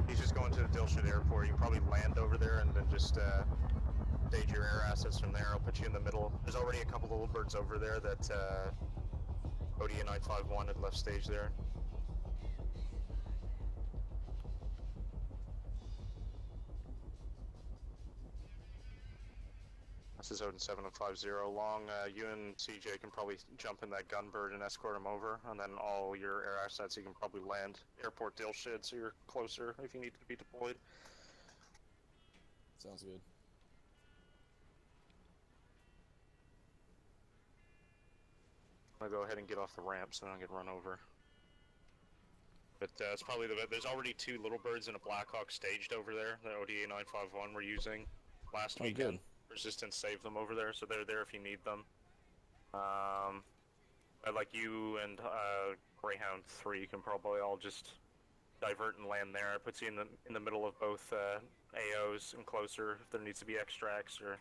He's just going to the Dilshit airport. You can probably land over there and then just stage your air assets from there. I'll put you in the middle. There's already a couple little birds over there that ODA 951 had left stage there. This is Odin 750 Long. You and CJ can probably jump in that gunbird and escort him over, and then all your air assets you can probably land airport Dilshit, so you're closer if you need to be deployed.
Sounds good.
I'm gonna go ahead and get off the ramp so I don't get run over. But it's probably there's already 2 little birds and a Blackhawk staged over there that ODA 951 we're using last weekend. Good. Resistance saved them over there, so they're there if you need them. Like you and Greyhound 3 can probably all just divert and land there. It puts you in the middle of both AOs and closer if there needs to be extracts or.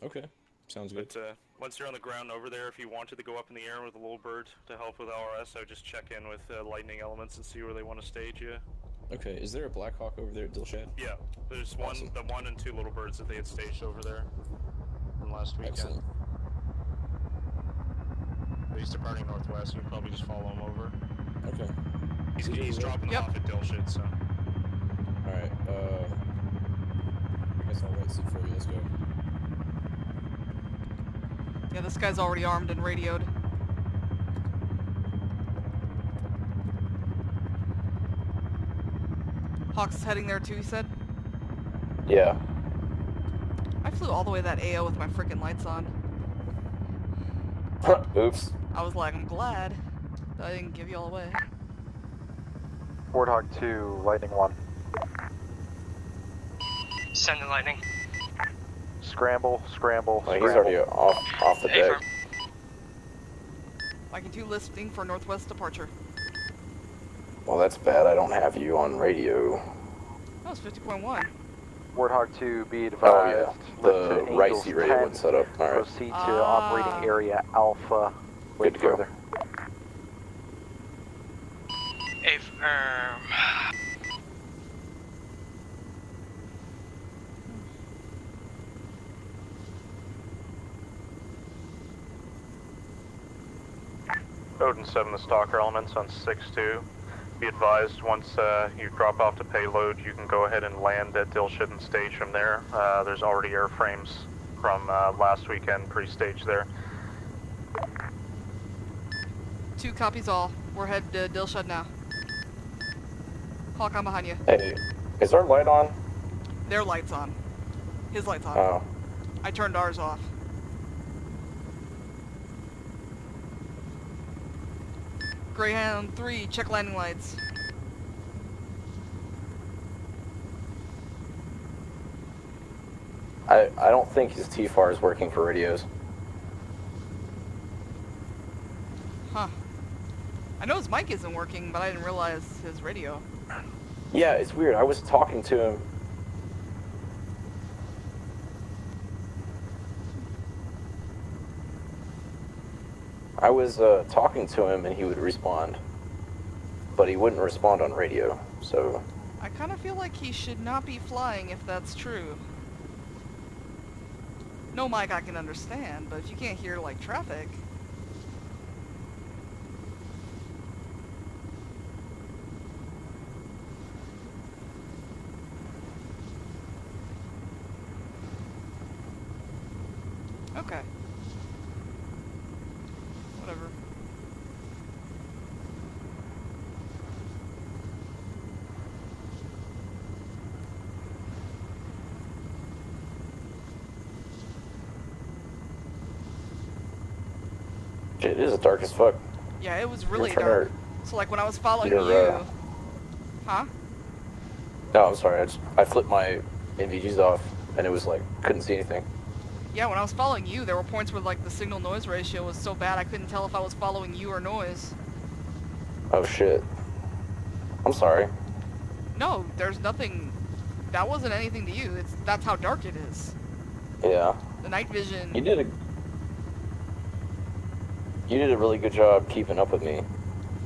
Okay, sounds good.
But once you're on the ground over there, if you wanted to go up in the air with a little bird to help with LRS, I would just check in with lightning elements and see where they want to stage you.
Okay, is there a Blackhawk over there at Dilshad?
Yeah, there's the 1 and 2 little birds that they had staged over there from last weekend.
Excellent.
He's departing northwest, you can probably just follow him over.
Okay.
He's dropping them off at Dilshit, so.
Alright, I guess I'll right seat for you, let's go.
Yeah, this guy's already armed and radioed. Hawk's heading there too, he said?
Yeah.
I flew all the way to that AO with my freaking lights on.
Oops.
I was like, I'm glad that I didn't give you all away.
Warthog 2, Lightning 1.
Send the lightning.
Scramble, scramble,
Well,
scramble.
he's already off the deck.
Viking 2 listing for northwest departure.
Well, that's bad. I don't have you on radio.
That was 50.1.
Warthog 2, be advised.
Oh yeah,
lift
the
to
right
Angels
seat radio
10.
wasn't set up. Alright.
Proceed to operating area Alpha. Wait
Good to go.
further.
Odin 7, the Stalker elements on 6-2. Be advised, once you drop off the payload, you can go ahead and land at Dilshitten Stage from there. There's already airframes from last weekend pre-staged there.
2 copies all. We're headed to Dilshad now. Hawk, I'm behind you.
Hey, is our light on?
Their light's on. His light's on.
Oh.
I turned ours off. Greyhound 3, check landing lights.
I don't think his T-FAR is working for radios.
Huh. I know his mic isn't working, but I didn't realize his radio.
Yeah, it's weird. I was talking to him. I was talking to him and he would respond, but he wouldn't respond on radio, so...
I kind of feel like he should not be flying if that's true. No mic I can understand, but if you can't hear, like, traffic... Okay. Whatever.
It is dark as fuck.
Yeah, it was really
You're trying to-
dark. So, like, when I was following
You're,
you... Huh?
No, I'm sorry. I flipped my NVGs off and it was like, couldn't see anything.
Yeah, when I was following you, there were points where, like, the signal-noise ratio was so bad I couldn't tell if I was following you or noise.
Oh shit. I'm sorry.
No, there's nothing... That wasn't anything to you. That's how dark it is.
Yeah.
The night vision...
You did a really good job keeping up with me.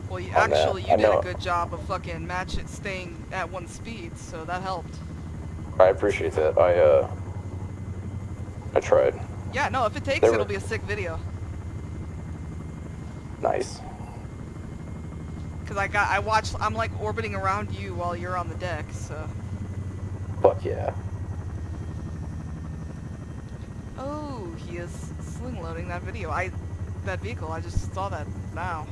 Well,
on
actually,
that.
you
I
did
know.
a good job of fucking staying at one speed, so that helped.
I appreciate that. I tried.
Yeah, no, if it takes,
There
it'll
were-
be a sick video.
Nice.
Cause I'm like orbiting around you while you're on the deck, so.
Fuck yeah.
Oh, he is sling loading that video. That vehicle, I just saw that now.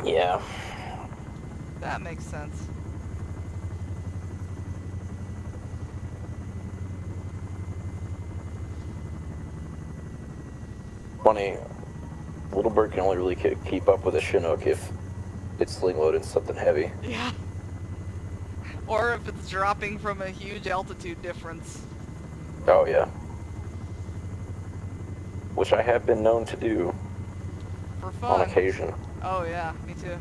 Yeah.
That makes sense.
Funny, Little Bird can only really keep up with a Chinook if it's sling loaded something heavy.
Yeah. Or if it's dropping from a huge altitude difference.
Oh yeah. Which I have been known to do.
For fun.
On occasion.
Oh yeah, me too.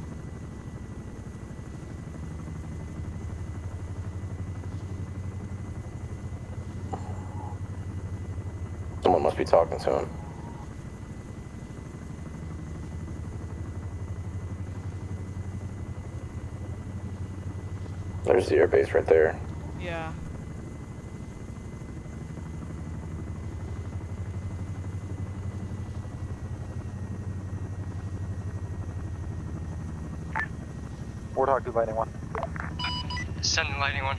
Someone must be talking to him. There's the airbase right there.
Yeah.
Warthog 2, Lightning 1.
Sending Lightning 1.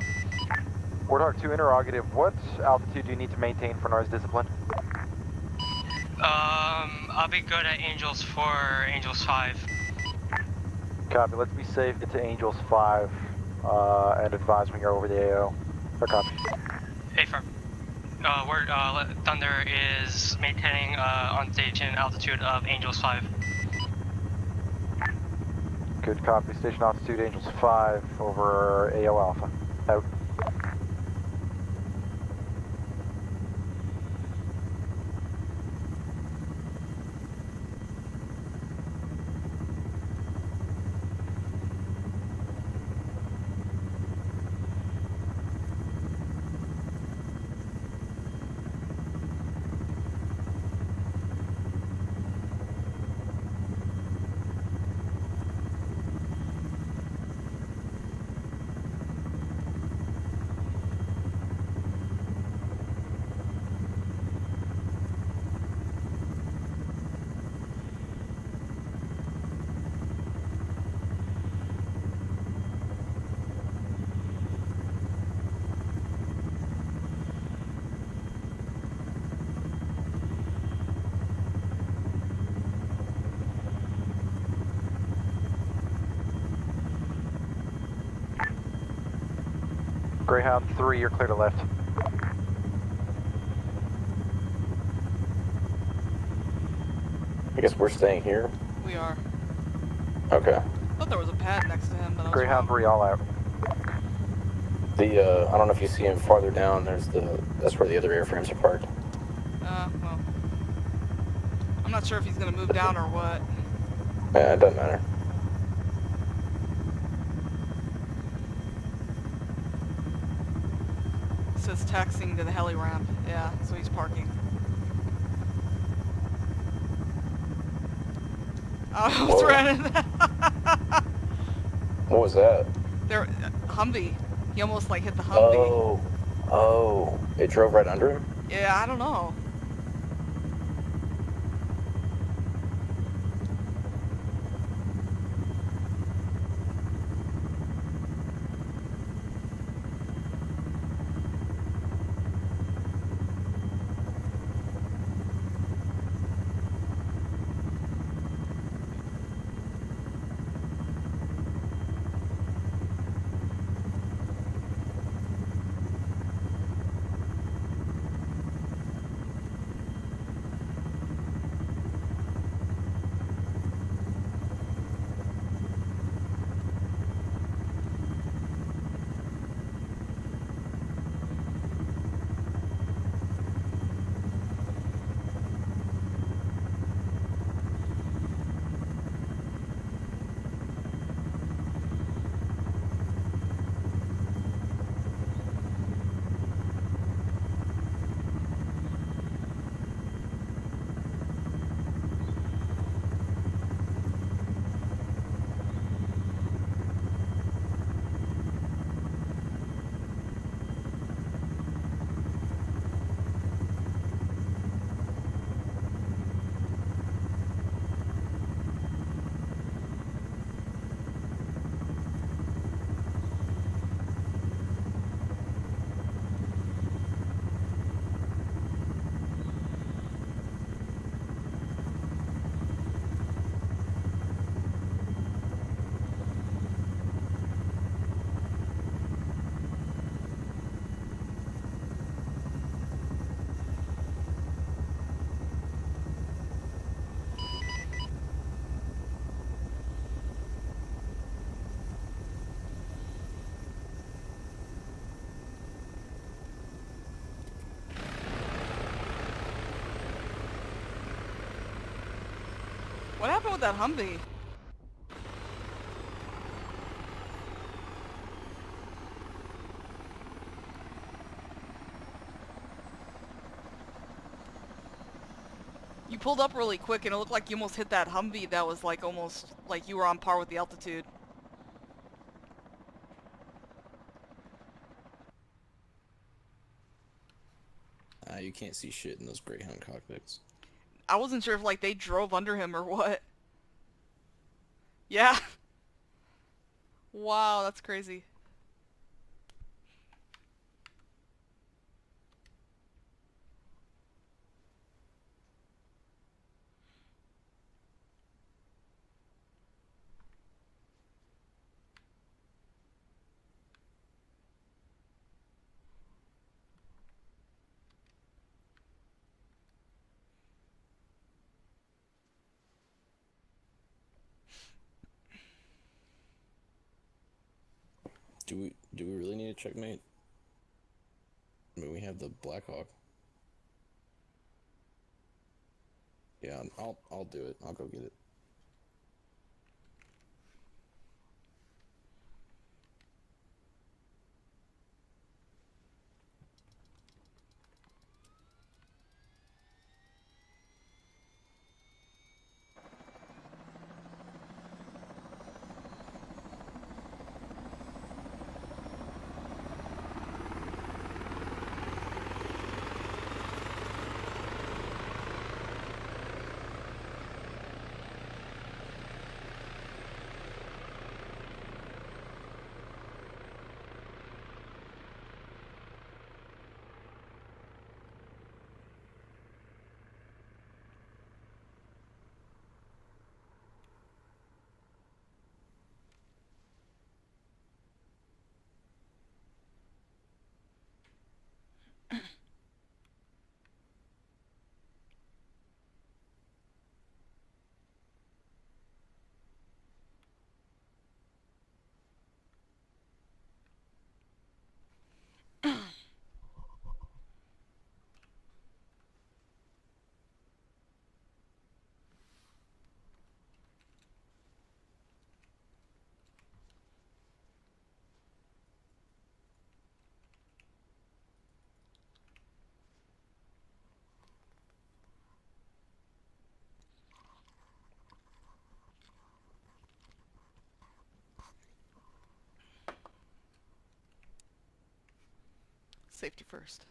Warthog 2, interrogative. What altitude do you need to maintain for noise discipline?
I'll be good at Angels 4, Angels 5.
Copy. Let's be safe. Get to Angels 5 and advise when you're over the AO. Or copy.
Affirm. Thunder is maintaining on station altitude of Angels 5.
Good copy. Station altitude Angels 5 over AO Alpha. Out. Greyhound 3, you're clear to lift.
I guess we're staying here.
We are.
Okay.
I thought there was a pad next to him, but I was
Greyhound
wrong.
3, all out.
I don't know if you see him farther down. That's where the other airframes are parked.
Well. I'm not sure if he's gonna move down or what.
Yeah, it doesn't matter.
It says taxiing to the heli ramp. Yeah, so he's parking. I almost ran in that.
What was that?
There, Humvee. He almost like hit the Humvee.
Oh, it drove right under him?
Yeah, I don't know. What happened with that Humvee? You pulled up really quick and it looked like you almost hit that Humvee that was like almost like you were on par with the altitude.
You can't see shit in those Greyhound cockpits.
I wasn't sure if like they drove under him or what. Yeah. Wow, that's crazy.
Do we really need a checkmate? I mean, we have the Black Hawk. Yeah, I'll do it. I'll go get it.
Safety first.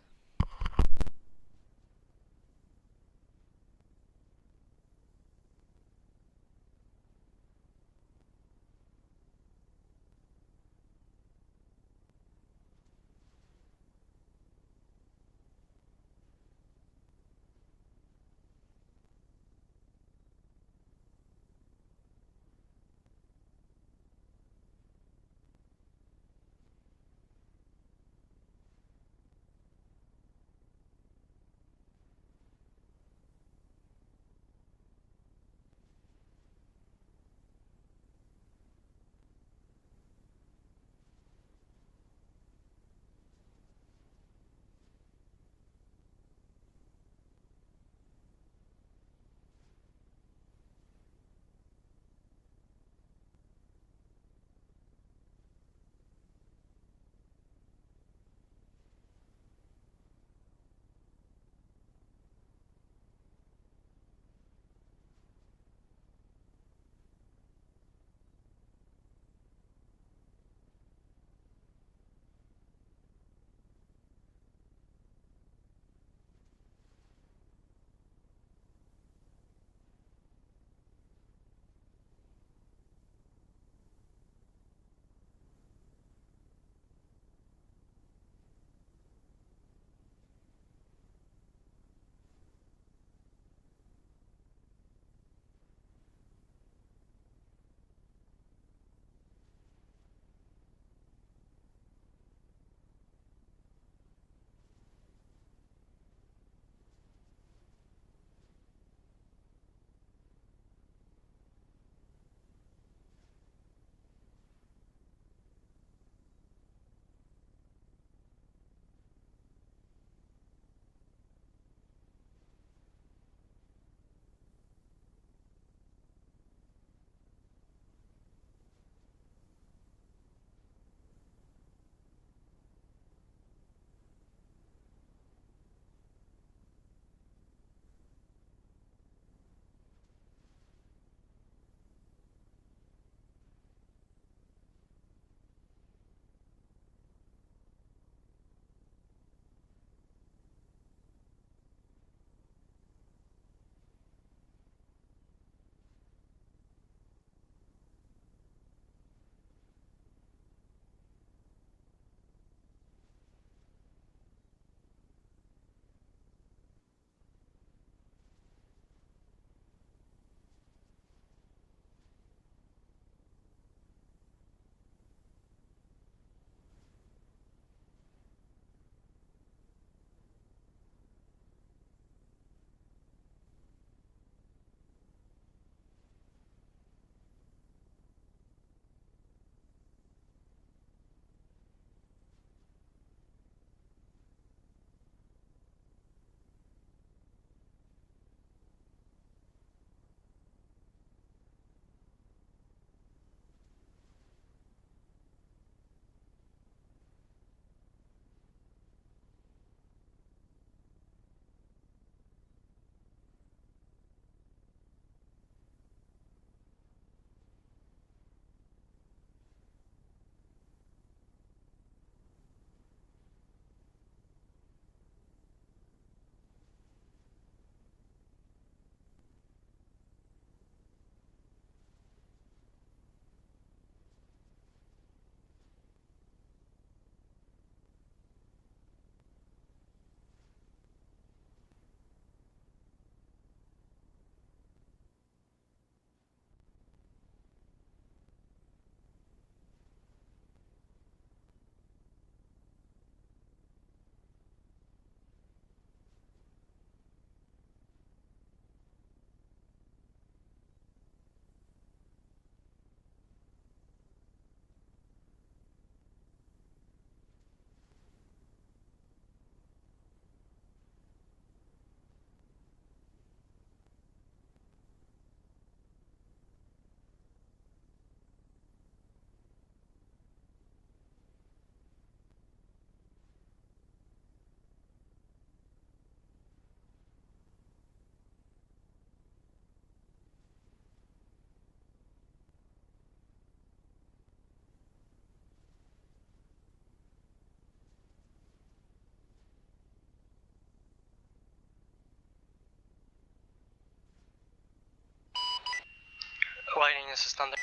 Lightning, this is Thunder.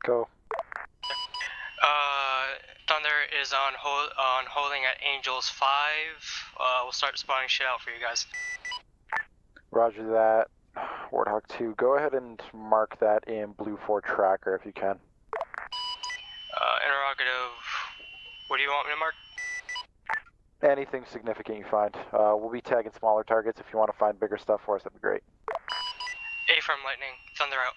Go.
Thunder is on holding at Angels 5. We'll start spawning shit out for you guys.
Roger that. Warthog 2, go ahead and mark that in Blue 4 tracker if you can.
Interrogative, what do you want me to mark?
Anything significant you find. We'll be tagging smaller targets. If you want to find bigger stuff for us, that'd be great.
Affirm Lightning, Thunder out.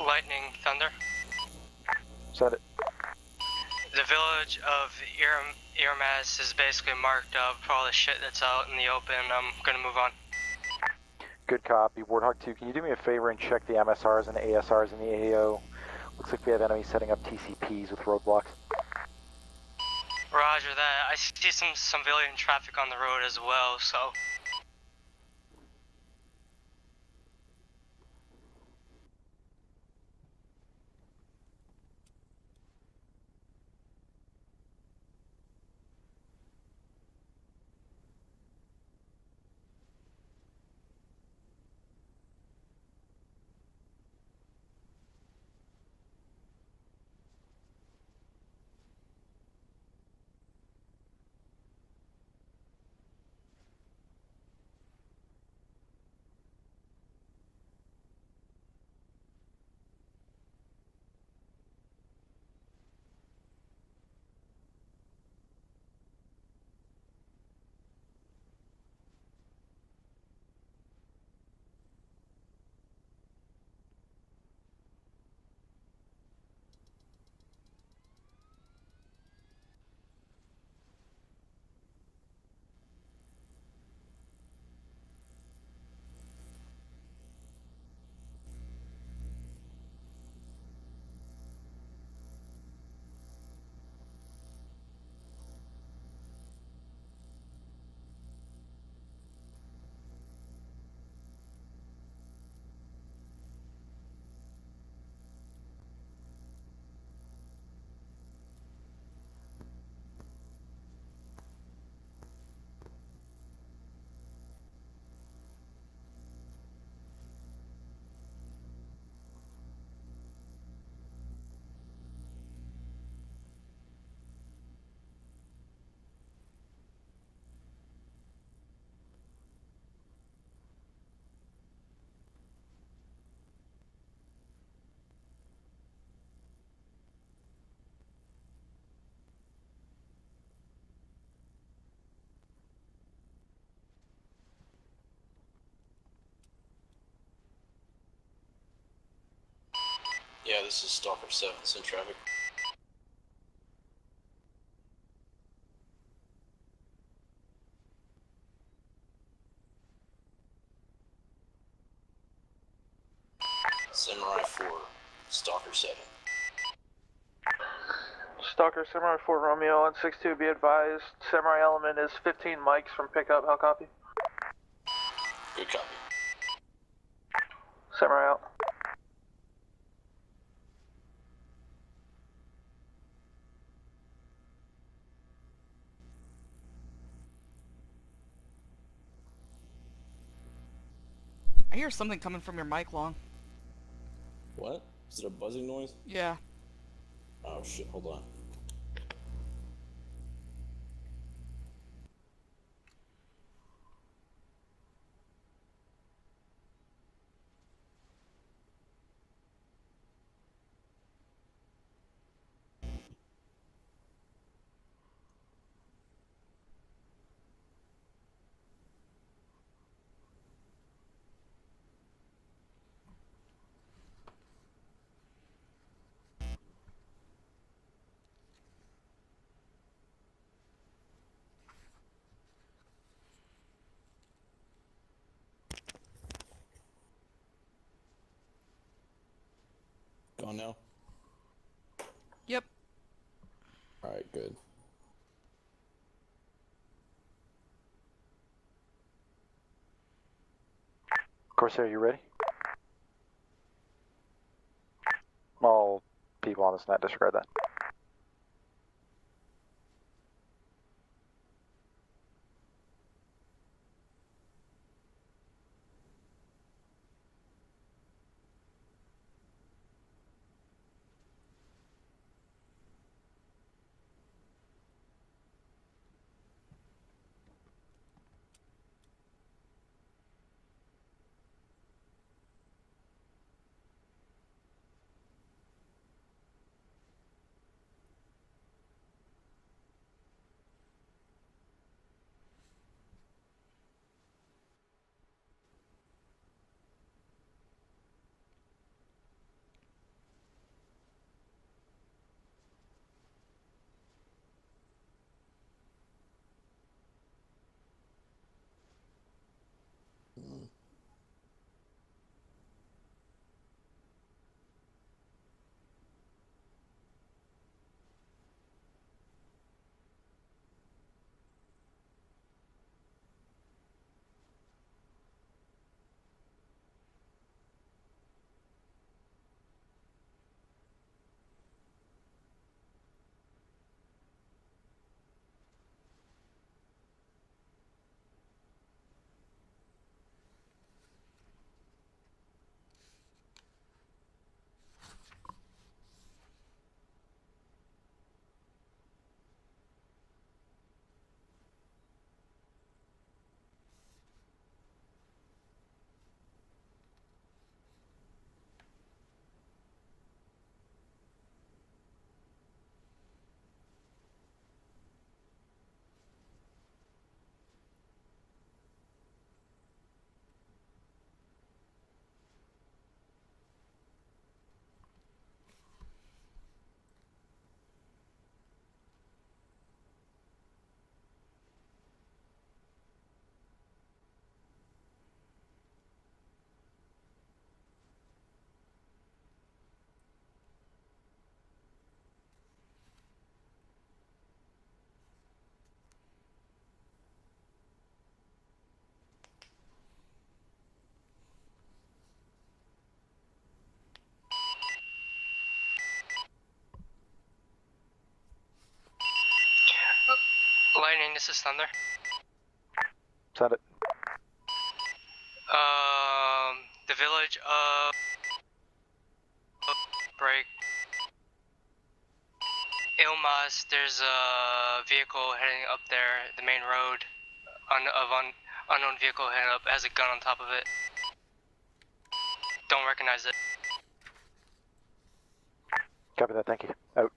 Lightning Thunder.
Send it.
The village of Irmas is basically marked up for all the shit that's out in the open. I'm gonna move on.
Good copy. Warthog 2, can you do me a favor and check the MSRs and ASRs in the AO? Looks like we have enemies setting up TCPs with roadblocks.
Roger that. I see some civilian traffic on the road as well, so...
Yeah, this is Stalker 7, it's in traffic. Samurai 4, Stalker 7.
Stalker Samurai 4 Romeo on 6-2, be advised. Samurai element is 15 mics from pickup, how copy?
Good copy.
Samurai out.
I hear something coming from your mic, Long.
What? Is it a buzzing noise?
Yeah.
Oh shit, hold on. Gone now?
Yep.
Alright, good.
Corsair, you ready? All people on this net disregard that.
this is Thunder.
Send it.
The village of break. Ilmas, there's a vehicle heading up there, the main road, unknown vehicle heading up, has a gun on top of it. Don't recognize it.
Copy that, thank you. Out.